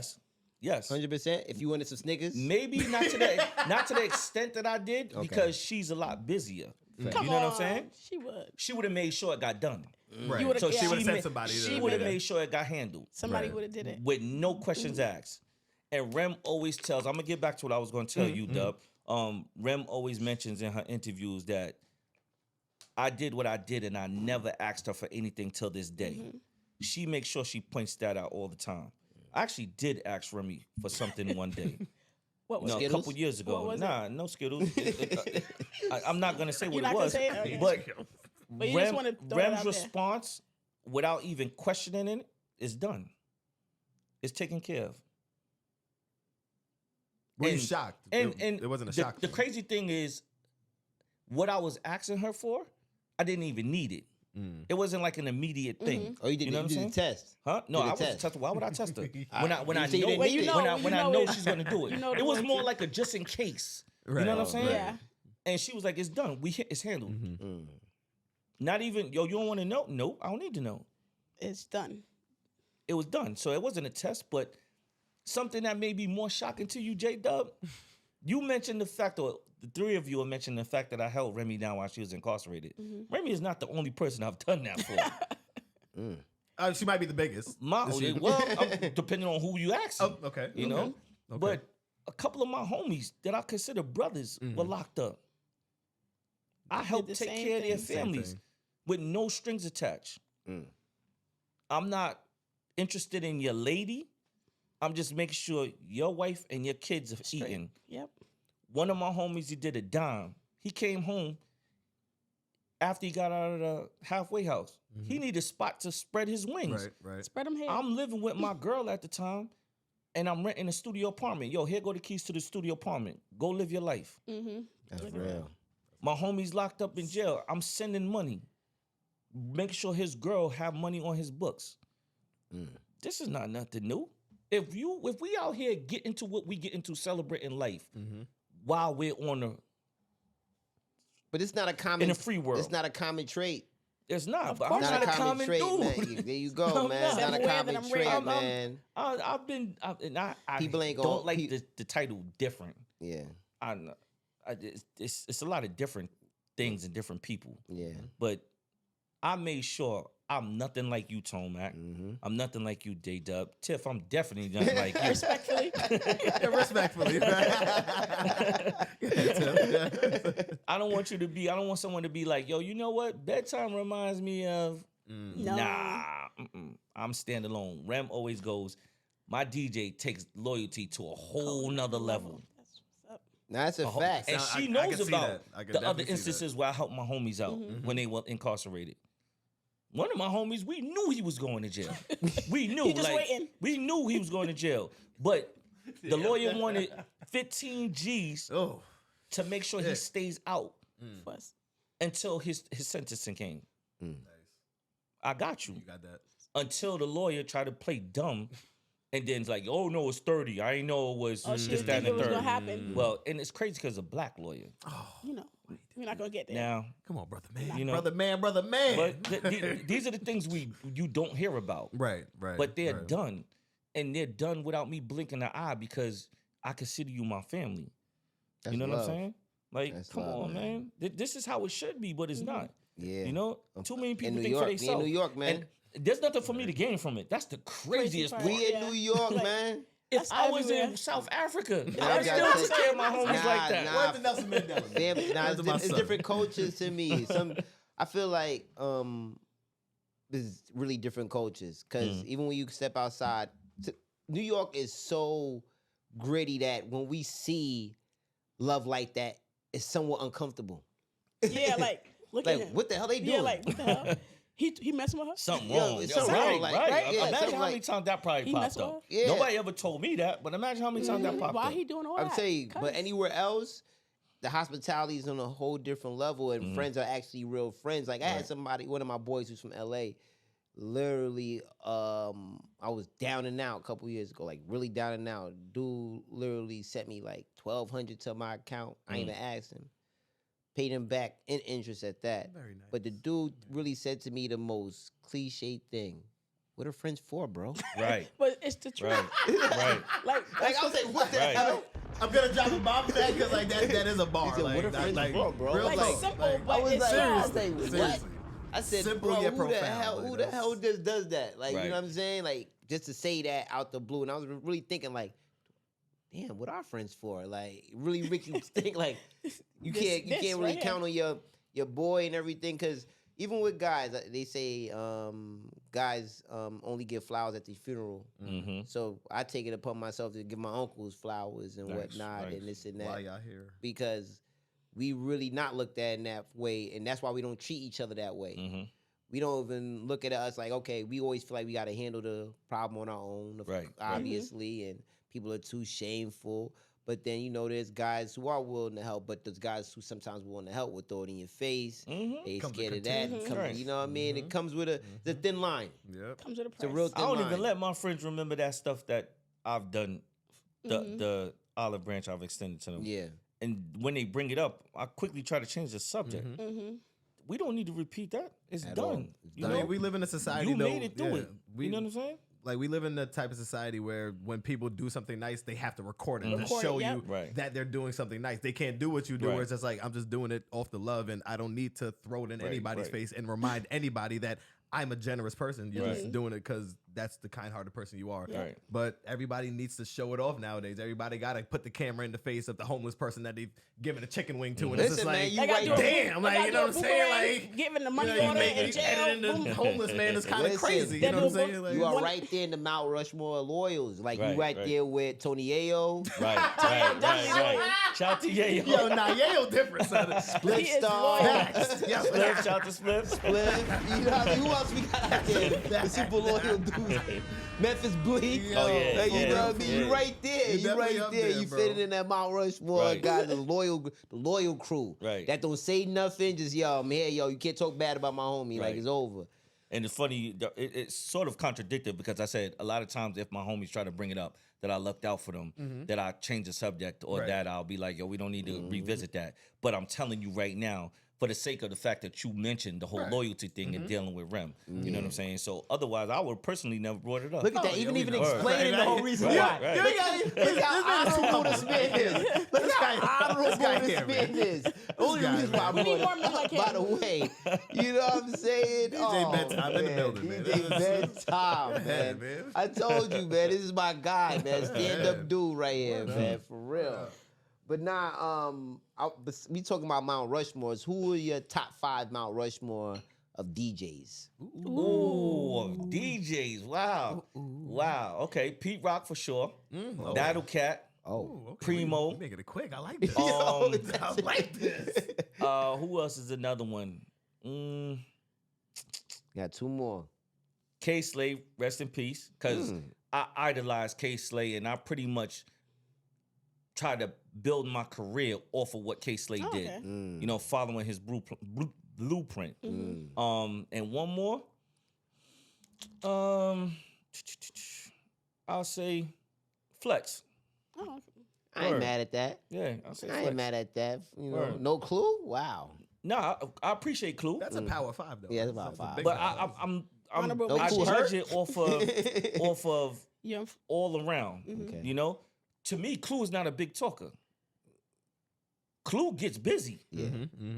Yes. 100%. If you wanted some Snickers, Maybe not to the extent that I did, because she's a lot busier. Come You know on. what I'm saying? She would. She would have made sure it got done. Right. You would've- So yeah. she would have She sent somebody. She to would have do that. made sure it got handled Somebody Right. would have did it. with no questions asked. And Rem always tells, I'm gonna get back to what I was gonna tell you, Dub. Rem always mentions in her interviews that I did what I did, and I never asked her for anything till this day. She makes sure she points that out all the time. I actually did ask Remy for something one day. What was No, it? a couple years ago. What was Nah, no Skittles. I'm not gonna say what You're it not gonna was, say it? Okay. but you just want to throw it Rem's out there. response, without even questioning it, is done. It's taken care of. Were you And- shocked? And it wasn't a shock. The crazy thing is, what I was asking her for, I didn't even need it. It wasn't like an immediate thing. Oh, you did, know what I'm you saying? did the test. Huh? No, Did I the wasn't test. testing. Why would I test her? You when I say you know, didn't Well, you need it. know, when I, you when I know know it. she's gonna do it. You know It the was ones more you- like a just in case. Right. You know what I'm saying? Yeah. And she was like, "It's done. It's handled." Not even yo. You don't want to know? Nope. I don't need to know. It's done. It was done. So it wasn't a test, but something that may be more shocking to you, J Dub. You mentioned the fact, or the three of you have mentioned the fact that I held Remy down while she was incarcerated. Remy is not the only person I've done that for. She might be the biggest. Depending on who you ask. Oh, okay. You okay. know? Okay. But a couple of my homies that I consider brothers were locked up. I helped the take same care of their thing. Same families thing. with no strings attached. I'm not interested in your lady. I'm just making sure your wife and your kids are eating. Yep. One of my homies, he did a dime. He came home after he got out of the halfway house. He needed a spot to spread his wings. Right. Spread them here. I'm living with my girl at the time, and I'm renting a studio apartment. Yo, here go the keys to the studio apartment. Go live your life. That's real. My homie's locked up in jail. I'm sending money. Make sure his girl have money on his books. This is not nothing new. If we out here get into what we get into, celebrating life while we're on the But it's not a common in a free world. It's not a common trait. It's not. Of But I'm course not Not a common trait, dude. man. There you go, I'm man. It's not. not a Aware that common I'm trait, real. man. I People ain't don't gonna- like the title different. Yeah, It's a lot of different things and different people. yeah. But I made sure I'm nothing like you, Tone Mac. I'm nothing like you, J Dub. Tiff, I'm definitely nothing like you. Respectfully. Respectfully. I don't want someone to be like, yo, you know what? Bedtime reminds me of. No. Nah, I'm standalone. Rem always goes, my DJ takes loyalty to a whole nother level. That's what's up. Now that's a fact. And I she can knows see about that. I can the other definitely see that. instances where I helped my homies out when they were incarcerated. One of my homies, we knew he was going to jail. We knew, He just waiting. we knew he was going to jail. But the lawyer wanted 15 G's Oh, to make sure he stays out Was. until his sentencing came. nice. I got you. You got that. Until the lawyer tried to play dumb and then it's like, oh no, it's 30. I ain't know it was Oh, she this, didn't that, think and it the was third. gonna happen. Well, and it's crazy because a black lawyer. You know, we're not gonna get there. Now, Come on, brother man. You know, brother man. but these are the things you don't hear about. right. But they're right. done. And they're done without me blinking an eye because I consider you my family. That's You know love. what I'm saying? Like, That's come love, on, man. This is how it should be, but it's not. Yeah. You know, too many people New think York, for we in themselves. New York, man. And there's nothing for me to gain from it. That's the craziest part. part. We in Yeah. New York, Like- man. If That's I was everywhere. in South Africa, Nah, I you still gotta take take- care of my homies Nah, like that. nah. Where's the Nelson Mandela? Damn, nah, Where's my it's son? different cultures to me. I feel like there's really different cultures because even when you step outside, New York is so gritty that when we see love like that, it's somewhat uncomfortable. Yeah, like look at Like, him. what the hell they doing? Yeah, like what the hell? He messing with her? Something Yo, wrong. it's Yo, something right, wrong, like, right. right? Yeah, Imagine something how many like- times that probably He popped messed with up. her? Yeah. Nobody ever told me that, but imagine how many times that popped Why up. he doing all I'm that? saying, but Cuz- anywhere else, the hospitality is on a whole different level, and friends are actually real friends. Like I had somebody, one of my boys who's from LA, literally, I was down and out a couple years ago, like really down and out. Dude literally sent me like $1,200 to my account. I ain't even asked him. Paid him back in interest at that. Very nice. But the dude really said to me the most cliche thing. What are friends for, bro? Right, But it's the truth. right, right. Like I was like, what the Right. hell? I'm gonna drop a bomb for that because like that is a bar. He said, like, what are that- friends like, for, bro? Real Like, talk. simple, Like, but I was it's like, wrong. I was like, what? Seriously. I said, Simple bro, yet who the profound, hell, like, who the that's- hell just does that? Like, Right. you know what I'm saying? Like, just to say that out the blue. And I was really thinking, like, damn, what are friends for? Like, it really make you think, like, you This can't really right here. count on your boy and everything. Because even with guys, they say guys only give flowers at the funeral. Mm-hmm. So I take it upon myself to give my uncles flowers and Nice, whatnot nice. and this and that. Why y'all here? Because we really not looked at in that way, and that's why we don't treat each other that way. Mm-hmm. We don't even look at us like, okay, we always feel like we got to handle the problem on our own, Right. obviously, and people are too shameful. But then, there's guys who are willing to help, but there's guys who sometimes willing to help will throw it in your face. Mm-hmm. They Comes with scared of that. contempt. Come, Right. You know what I mean? It comes with the thin line. Yep. Comes with a It's a price. real I thin don't line. even let my friends remember that stuff that I've done, the olive branch I've extended to them. Yeah. And when they bring it up, I quickly try to change the subject. Mm-hmm. We don't need to repeat that. It's At done. all. It's You done. know, I mean, we live in a society. you though, made it through it. We, You know what I'm saying? Like we live in the type of society where when people do something nice, they have to record it to Record it, show yep. you Right. that they're doing something nice. They can't do what you do, Right. where it's just like I'm just doing it off the love, and I don't need to throw it in Right, anybody's right. face and remind anybody that I'm a generous person. You're Right. just doing it because that's the kind-hearted person you are. Right. But everybody needs to show it off nowadays. Everybody got to put the camera in the face of the homeless person that they've given a chicken wing to, and it's just Listen, man, like, you They gotta right do a damn, boom- like they you gotta know what I'm do a saying? boomerang, Like giving the you money know, you order make in it jail. editing the homeless man is kind of Listen, crazy. they You know do what I'm a saying? book- Like, You are One- right there in the Mount Rushmore of loyals. Like Right, you right right. there with Tony Ayo. Right, right, right. Shout out to Yayo. yo, nah, Yale different, son. Split He is Star. loyal. Yeah, Spliff, shout out to Spliff. Spliff. You know what I mean? Who else we got out there? The super loyal dudes. Memphis Bleak. Oh, yeah, Hey, you yeah, know what I mean? yeah. You right there. You You definitely right up there. there, You bro. fit in that Mount Rushmore Right. guys, the loyal crew. Right. That don't say nothing. Just yo, I'm here, yo. You can't talk bad about my homie. Like Right. it's over. And it's funny, it's sort of contradictory because I said a lot of times if my homies try to bring it up, that I looked out for them, that I change the subject or Right. that I'll be like, yo, we don't need to revisit that. But I'm telling you right now, for the sake of the fact that you mentioned the whole loyalty thing and dealing with Rem. You know what I'm saying? So otherwise, I would personally never brought it up. Look at that. yeah, even we even know. explaining Right, the whole right. reason Right, why. right. Look how honorable this man is. Look how honorable guy this here, man is. Only guy, reason why I man. We need brought more it men like up, by him. the way. You know what I'm saying? DJ Bedtime in the building, man. DJ Bedtime, Yeah, man. man. I told you, man. This is my guy, man. Stand up dude right here, man. For real. But now, we talking about Mount Rushmores. Who are your top 5 Mount Rushmore of DJs? Ooh, DJs. Wow. Wow. Okay. Pete Rock for sure. Oh. Battle Cat. Oh, Ooh, okay. Primo. You making it quick. I like this. Um, I like this. Who else is another one? got 2 more. K Slave, rest in peace. Because I idolized K Slave and I pretty much tried to build my career off of what K Slave did. Okay. You know, following his blueprint. And one more. I'll say Flex. Oh, okay. I ain't Word. mad at that. Yeah, I'll say I Flex. ain't mad at that. You know, Word. no clue? Wow. No, I appreciate Clue. That's a power 5, though. Yeah, it's about That's a 5. big But power. I'm Honorable No I Clue judge hurt? it off of Yeah. all around. Okay. You know, to me, Clue is not a big talker. Clue gets busy, Yeah.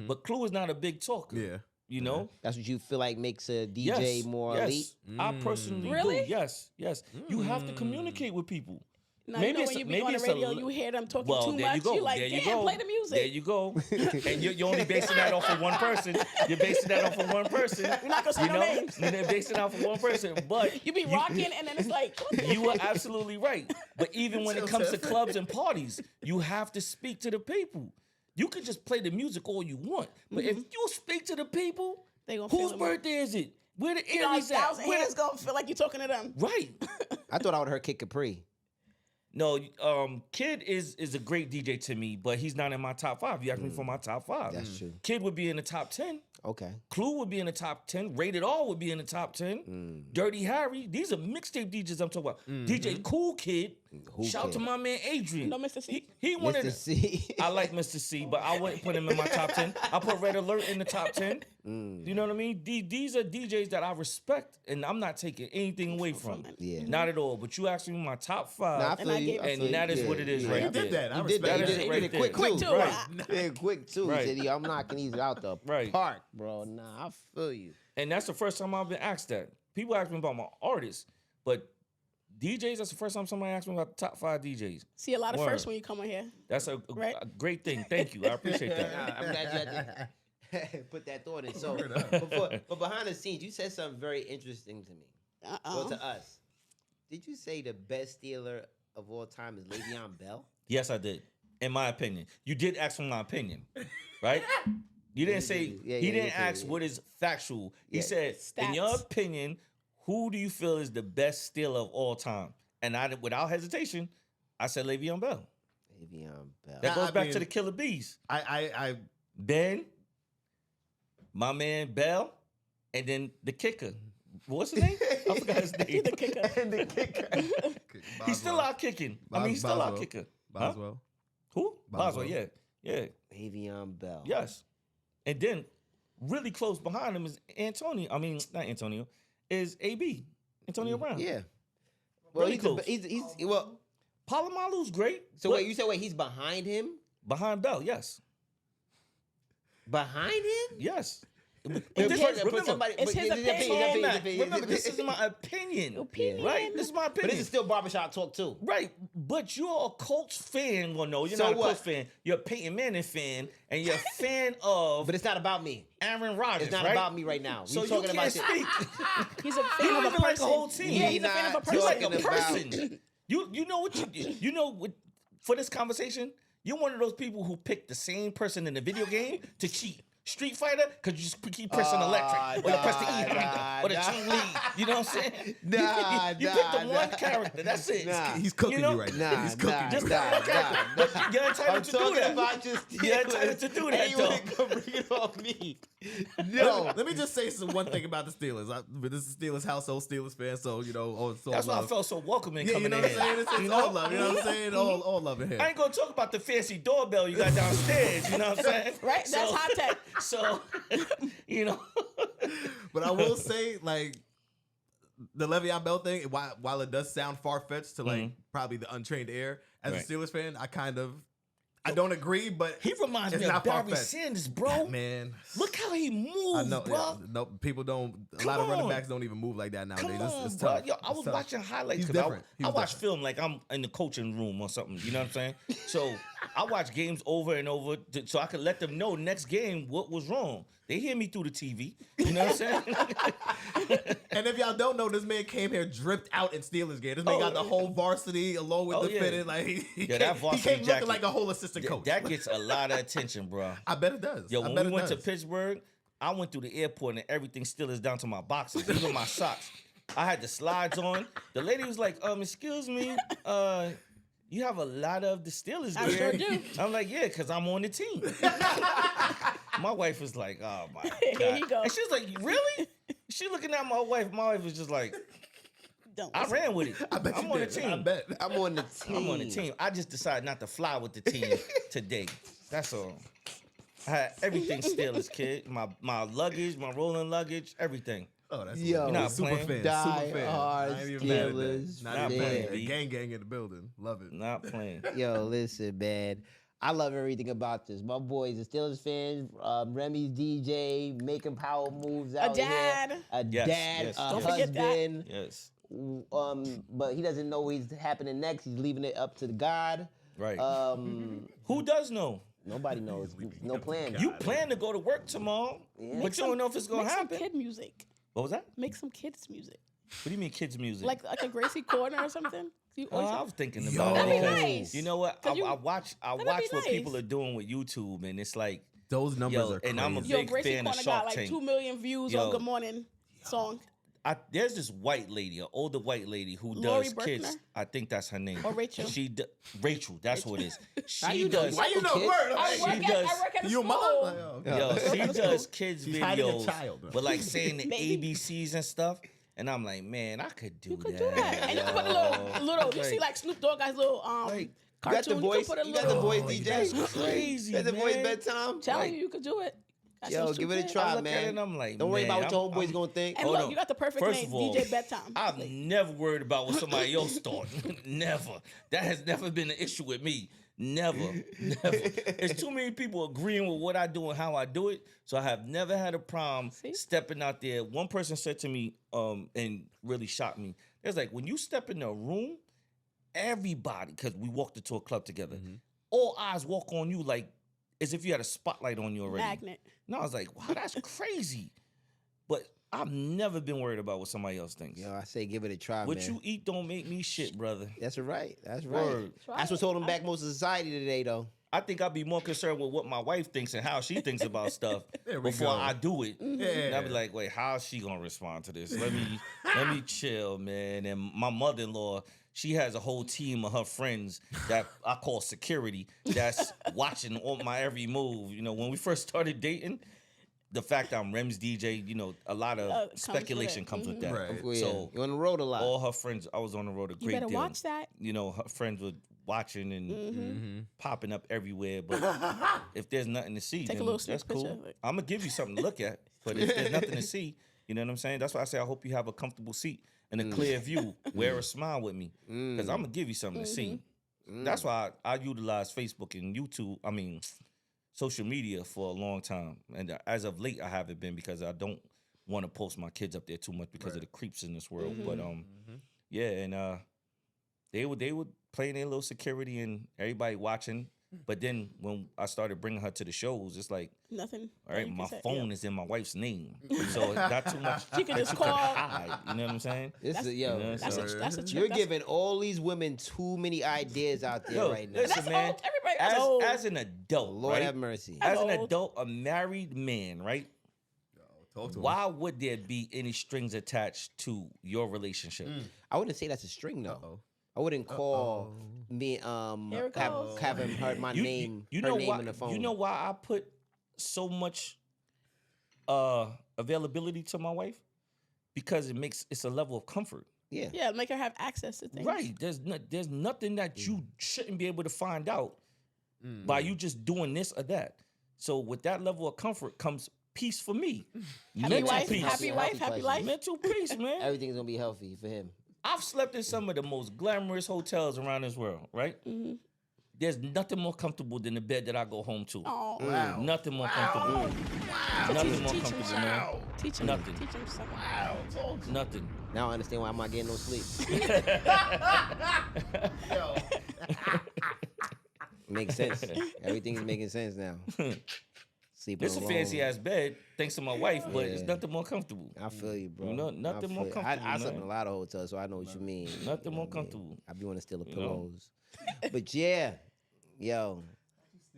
but Clue is not a big talker. Yeah. You know. That's what you feel like makes a DJ more elite? I personally Really? do. Yes, yes. You have to communicate with people. Now, Maybe you know it's- when you be maybe on the it's a radio, li- you hear them talking Well, too there much. you go. You're like, there you damn, go. play the music. There you go. And you're only basing that off of one person. You're basing that off of one person. We're not gonna say You no know, names. and they're basing it off of one person. But You be rocking, and then it's like, you are absolutely right. But even when it comes to clubs and parties, you have to speak to the people. You can just play the music all you want, but if you speak to the people, They gonna feel whose it more. birthday is it? Where the you know, like Aries at? thousand Where hands the- gonna feel like you're talking to them. Right. I thought I would have heard Kid Capri. No, Kid is a great DJ to me, but he's not in my top 5. You asked me for my top 5. That's true. Kid would be in the top 10. Okay. Clue would be in the top 10. Rated R would be in the top 10. Dirty Harry. These are mixtape DJs I'm talking about. DJ Cool Kid. Cool Shout out to Kid. my man Adrian. No, Mr. C. He one of Mr. the. C. I like Mr. C, but I wouldn't put him in my top 10. I put Red Alert in the top 10. You know what I mean? These are DJs that I respect, and I'm not taking anything away from. Yeah. Not at all. But you asked me my top 5. Nah, I And feel I you. gave- I And feel that you. is what it is Yeah. right You did there. that. I You did that. respect You that did, shit you right did it there. quick Quick too. too. Right. Yeah, quick too. Right. He said, I'm knocking these out the Right. park, bro. Nah, I feel you. And that's the first time I've been asked that. People ask me about my artists, but DJs, that's the first time somebody asked me about the top 5 DJs. See a lot of Word. firsts when you come on here. That's a Right. great thing. Thank you. I appreciate that. Nah, I'm glad you had Put that thought in. So, Word up. but behind the scenes, you said something very interesting to me. Well, to us. Did you say the best Steeler of all time is Le'Veon Bell? Yes, I did. In my opinion, you did ask for my opinion, right? You didn't say he didn't ask what is factual. He said, in your Stats. opinion, who do you feel is the best Steeler of all time? And I, without hesitation, I said Le'Veon Bell. Le'Veon Bell. That goes I back mean, to the Killer Bees. I Then my man Bell, and then the kicker. What's his name? I forgot his name. The kicker. And the kicker. He's still out kicking. I mean, he's still out Boswell. kicking. Huh? Boswell. Who? Boswell. Boswell, yeah. Le'Veon Bell. Yes. And then really close behind him is Antonio. I mean, not Antonio. Is AB. Antonio Brown. Yeah. Well, Really close. he's well. Palomalu's great. So but wait, you said he's behind him? behind Bell, yes. Behind him? Yes. Put Remember, somebody- it's but his his opinion. Remember, this is my opinion. Opinion. Right? This is my But opinion. this is still barbershop talk too. Right, but you're a Colts fan. Well, no, you're So not a what? Colts fan. You're a Peyton Manning fan, and you're a fan of But it's not about me. Aaron Rodgers. It's not right? about me right now. So We you talking can't about speak. He's a You fan don't of a even like a person. whole team. Yeah, he's a fan of a You're You're person. like a talking about- person. You know what you know what for this conversation. You're one of those people who pick the same person in the video game to cheat. Street Fighter, because you just keep pressing electric, or you press the E handle, or the Chun Li. You know what I'm saying? You pick the one character. That's it. He's cooking know? you right now. He's cooking Just you. that one character. But you're entitled to do that. about just You're entitled to do that, Hey, you though. ain't gonna bring it on me. No. Let me just say one thing about the Steelers. This is Steelers household, Steelers fan, so you know, it's all That's why I love. felt so welcoming Yeah, you coming know in what I'm here. saying? It's all love. You know what I'm saying? All love in here. I ain't gonna talk about the fancy doorbell you got downstairs. You know what I'm saying? Right? That's high tech. So, you know. But I will say, like, the Le'Veon Bell thing, while it does sound far-fetched to, like, probably the untrained ear, as Right. a Steelers fan, I don't agree, but He reminds it's me of not Barry far-fetched. Sanders, bro. Man. Look how he I moves, know, bro. yeah, no, people don't. A Come lot of running on. backs don't even move like that nowadays. Come on, it's bro. tough. Yo, I It's was tough. watching highlights He's because different. I watch film like I'm in the coaching room or something. You know what I'm saying? So I watch games over and over so I could let them know next game what was wrong. They hear me through the TV. You know what I'm saying? And if y'all don't know, this man came here dripped out in Steelers game. This man got the whole varsity along with Oh, the yeah. fitted. Like he Yeah, that came, he varsity came looking jacket. like a whole assistant coach. That gets a lot of attention, bro. I bet it does. Yo, I when bet we it went to does. Pittsburgh, I went through the airport and everything still is down to my boxes, even my socks. I had the slides on. The lady was like, excuse me, you have a lot of the Steelers I gear. sure do. I'm like, yeah, because I'm on the team. My wife was like, oh my God. Here you go. And she was like, really? She looking at my wife. My wife was just like, Don't I listen. ran with it. I bet I'm you on did. the team. I bet. I'm on the team. I'm on the team. I just decided not to fly with the team today. That's all. I had everything Steelers, kid. My luggage, my rolling luggage, everything. Oh, that's Yo, hilarious. You're not super playing. fan. Die Super fan. hard I ain't even mad at that. Steelers Not fan. even mad. B. Gang in the building. Love it. Not playing. Yo, listen, man. I love everything about this. My boy's a Steelers fan. Remy's DJ, making power moves out dad. here. A Yes, dad, yes. a Don't forget that. husband. Yes. But he doesn't know what's happening next. He's leaving it up to God. Right. Um, Who does know? nobody knows. No plan. You plan to go to work tomorrow, Yeah. but you don't know if it's gonna Make some happen. kid music. What was that? Make some kids music. What do you mean kids music? Like a Gracie Corner or something. You always I was thinking Yo. about That'd it be because nice. you know what? 'Cause I watch that'd what be people nice. are doing with YouTube, and it's like, Those numbers Yo, are crazy. and I'm a Yo, big Gracie fan of Corner Shark got like Tank. 2 million views Yo. on Good Morning song. there's this white lady, an older white lady who Lori does kids. Berkner? I think that's her name. Or Rachel? Rachel, that's who it is. How She you know? does. Why you know Kids? word? I She work, does- I work at a You a mom? school. Like, oh, okay. Yo, she That's does cool. kids She's hiding a videos, child, though. but like saying the Maybe. ABCs and stuff. And I'm like, man, I could do You could that. do that. And you can put a little, you see like Snoop Dogg got his little Like, You got the cartoon. voice. You can put a You got the little, voice, Oh, DJ. that's crazy, You got the voice man. bedtime. Tell Like, you, you could do it. Got Yo, some give Snoop it a Dogg. try, I look at it man. and I'm like, Don't worry man, about what your I'm- homeboys gonna think. And Hold look, on. you got the perfect First name, of all, DJ Bedtime. I've Like, never worried about what somebody else thought. Never. That has never been an issue with me. Never. Never. There's too many people agreeing with what I do and how I do it. So I have never had a problem See? stepping out there. One person said to me, and really shocked me. There's like, when you step in a room, everybody, because we walked into a club together, all eyes walk on you like as if you had a spotlight on you already. Magnet. And I was like, wow, that's crazy. But I've never been worried about what somebody else thinks. Yo, I say give it a try, What man. you eat don't make me shit, brother. That's right. That's right. Word. That's what's holding back most of society today, though. I think I'd be more concerned with what my wife thinks and how she thinks about stuff There we before go. I do it. Yeah. And I'd be like, wait, how's she gonna respond to this? Let me chill, man. And my mother-in-law, she has a whole team of her friends that I call security that's watching all my every move. You know, when we first started dating, the fact I'm Rem's DJ, you know, a lot of Comes with speculation it. comes with that. Right. Yeah. So You're on the road a lot. all her friends, I was on the road a You great better deal. watch that. You know, her friends were watching and Mm-hmm. popping up everywhere. But if there's nothing to see, Take a then little sneak that's cool. picture of it. I'm gonna give you something to look at. But if there's nothing to see, you know what I'm saying? That's why I say I hope you have a comfortable seat and a clear view. Wear a smile with me, because I'm gonna give you something to see. That's why I utilize Facebook and YouTube. I mean, social media for a long time, and as of late, I haven't been because I don't want to post my kids up there too much because of the creeps in this world. But yeah, and they would play their little security and everybody watching. But then when I started bringing her to the shows, it's like, Nothing. all right, You my can say- phone is in my wife's name, so it's not too much. She can that just you can call. hide, you know what I'm saying? This is, You yo, know, That's so- a trick. you're That's- giving all these women too many ideas out there Yo, right now. listen, That's man. old. Everybody- that's old. As an adult, Lord right? have mercy. That's As an old. adult, a married man, right? Talk to him. Why would there be any strings attached to your relationship? I wouldn't say that's a string though. Uh-oh. I wouldn't call me Here it goes. having heard my name, you her know name why, in the phone. You know why I put so much availability to my wife? Because it's a level of comfort. Yeah. Yeah, make her have access to things. Right. There's nothing that you shouldn't be able to find out by you just doing this or that. So with that level of comfort comes peace for me. Happy Mental wife, peace. happy wife, happy life. Mental peace, man. Everything's gonna be healthy for him. I've slept in some of the most glamorous hotels around this world, right? There's nothing more comfortable than the bed that I go home to. Oh, Wow. Nothing more comfortable. Nothing more comfortable, man. Teach him. Nothing. Teach him something. Nothing. Now I understand why I'm not getting no sleep. Makes sense. Everything is making sense now. Sleeping It's a alone. fancy ass bed, thanks to my wife, but it's Yeah. nothing more comfortable. I feel you, bro. You know, nothing I more feel you. comfortable, I slept in man. a lot of hotels, so I know what you mean. Nothing more I mean, comfortable. I be want to steal the You know? pillows. But yeah, yo,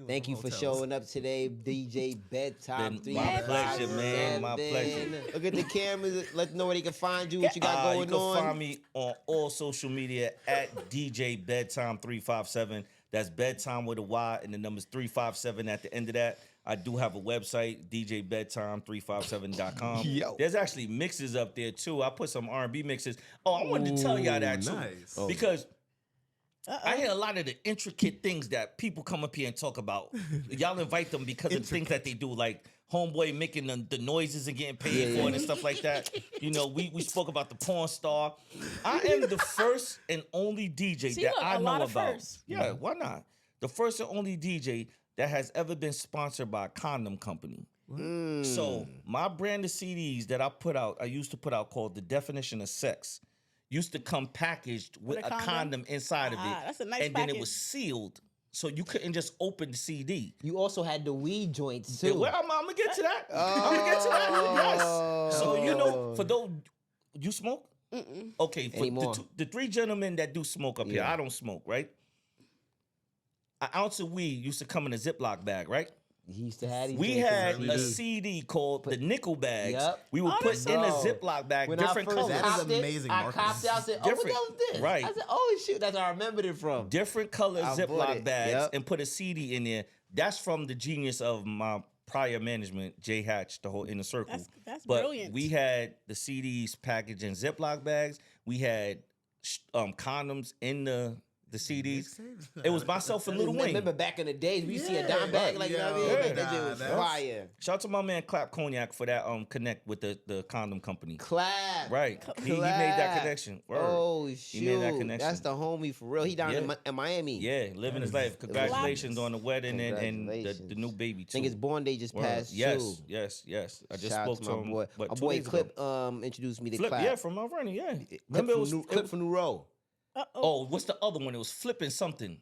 thank you for hotels. showing up today, DJ Bedtime Been my pleasure, man. My 357. pleasure. Look at the cameras. Let them know where they can find you, what you got You going can on. find me on all social media at DJBEDTYME357. That's bedtime with a Y and the number's 357 at the end of that. I do have a website, DJBEDTYME357.com. Yo. There's actually mixes up there too. I put some R&B mixes. Oh, I wanted to tell y'all that too. Nice. Because I hear a lot of the intricate things that people come up here and talk about. Y'all invite them because of the things that they do, like homeboy making the noises and getting paid for it and stuff like that. You know, we spoke about the porn star. I am the first and only DJ See, that look, I a know lot of about. firsts. Yeah, why not? The first and only DJ that has ever been sponsored by a condom company. So my brand of CDs that I used to put out called The Definition of Sex, used to come packaged with With a a condom inside of it. That's a nice and then it package. was sealed. So you couldn't just open the CD. You also had the weed joints Yeah, too. well, I'm gonna get to that. I'm gonna get to that. Yes. So you know, for those you smoke? Okay, for Anymore. the three gentlemen that do smoke up here, Yeah. I don't smoke, right? An ounce of weed used to come in a Ziploc bag, right? He used to have these We joints had in a CDs. CD called the nickel bags. Yep. We would Oh, put that's in a so- Ziploc bag, When different I first colors. That is copped it, amazing I marketing. copped it. I said, "Oh, what the Different. hell is this?" Right. I said, "Oh shoot, that's where I remembered it from." Different color I bought Ziploc it. bags Yep. and put a CD in there. That's from the genius of my prior management, Jay Hatch, the whole Inner Circle. That's but brilliant. we had the CDs packaged in Ziploc bags. We had condoms in the CDs. It was myself and Lil Wayne. Remember back in the days, we used to see a Yeah, dime bag, right, like you know what I yo, mean? Like, that nah, shit was that's- fire. Shout out to my man Clap Cognac for that connect with the condom company. Clap. Right. He made that Clap. connection. Word. Oh shoot, He made that connection. that's the homie for real. He down Yeah. in Miami. Yeah, living his life. Congratulations on the wedding and the Congratulations. new baby I too. think his born day just Word. passed Yes, too. yes. I just Shout out spoke to my him. boy. But My 2 boy days ago. Clip introduced me to Flip, Clap. yeah, from Mount Vernon, yeah. Clip Remember it from was Clip from New Row. oh, what's the other one? It was flipping something.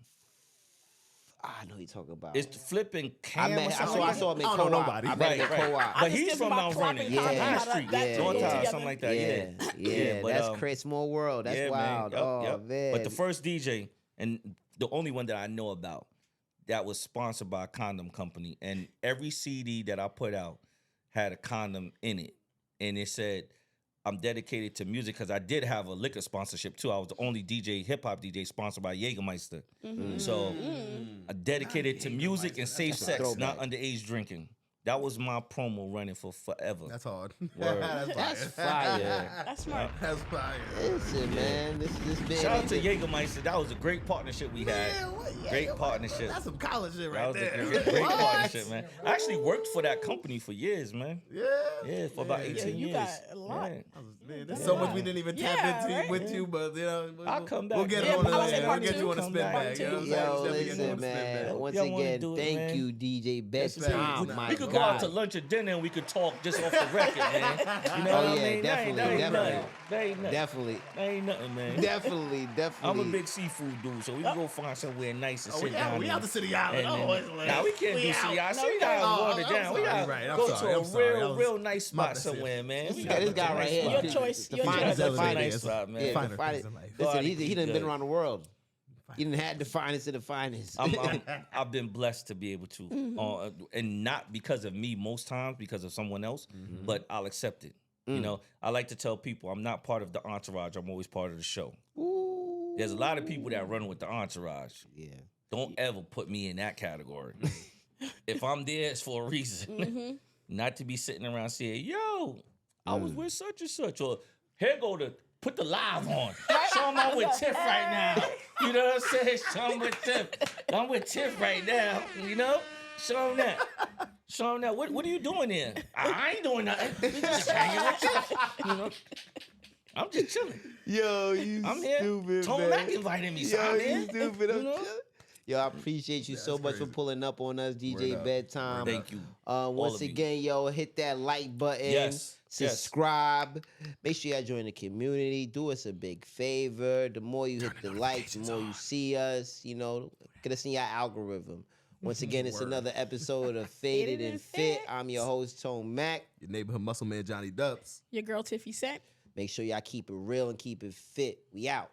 I know you talking about. It's flipping I Cam. or something. saw him in I don't co-op. know nobody. I met him in Right. co-op. But just he's give from him my Mount clock Vernon, and condom, High how Street, that go North Town, together. something like that. Yeah, but, that's crazy. Small world. That's wild. Man. Oh Yup. man. But the first DJ and the only one that I know about that was sponsored by a condom company, and every CD that I put out had a condom in it, and it said, I'm dedicated to music, because I did have a liquor sponsorship too. I was the only hip hop DJ sponsored by Jägermeister. So I dedicated to music and safe sex, throwback. not underage drinking. That was my promo running for forever. That's hard. Word. That's fire. That's smart. That's fire. Listen, man. This band. Shout out to Jägermeister. That was a great partnership we had. Great partnership. That's some college shit That right was there. a great partnership, man. I actually worked for that company for years, man. Yeah. For about 18 you years. got a lot. Yeah. Man, there's so much we didn't even tap Yeah, into right? with you, but I'll come back. We'll get Yeah, it on I was the in part we'll get two. you on the Come spin back. bag. You know what I'm saying? Yo, Definitely get you on listen, the spin man. bag. Once Y'all wanna again, do it, thank man. you, DJ Yes, Bedtime. man. My We could God. go out to lunch or dinner and we could talk just off the record, man. You know what I mean? definitely, that ain't definitely. nothing. That ain't nothing. Definitely. That ain't nothing, man. Definitely. I'm a big seafood dude, so we can go find somewhere nice and sit down. We and- out the city island. and- Oh, it's like, Nah, we can't do City Island. City No, Island oh, watered I'm down. We sorry, gotta right, I'm go sorry, to I'm sorry. I was- real nice my spot bad. somewhere, man. This We guy- gotta this go guy to a right nice here. spot. Your choice. The Your finest choice. of finest. Nice spot, man. Yeah, Finer the things finest. in life. Listen, Body he done good. been around the world. He done had the finest of the finest. I've been blessed to be able to, and not because of me most times, because of someone else, but I'll accept it. You know, I like to tell people I'm not part of the entourage. I'm always part of the show. Ooh. There's a lot of people that run with the entourage. Yeah. Don't ever put me in that category. If I'm there, it's for a reason. Not to be sitting around saying, yo, I was with such and such. Or here go to put the live on. Show them I'm with Tiff right now. You know what I'm saying? Show them with Tiff. I'm with Tiff right now. You know? Show them that. Show them that. What are you doing there? I ain't doing nothing. We just hanging with Tiff. You know? I'm just chilling. Yo, you I'm here. stupid, Tone man. Mack invited me, so Yo, I'm you here. stupid. You know? Yo, I appreciate you so much for crazy. pulling up on us, DJ Word up. Bedtime. Thank you. Once of you. again, yo, hit that like button. Yes, yes. Subscribe. Make sure y'all join the community. Do us a big favor. The more you hit the likes, the more you see us. You know, get us in your algorithm. Once again, it's Word. another episode of Faded and Fit. I'm your host, Tone Mack. Your neighborhood muscle man, Jonny Dubs. Your girl Tiffy Cent. Make sure y'all keep it real and keep it fit. We out.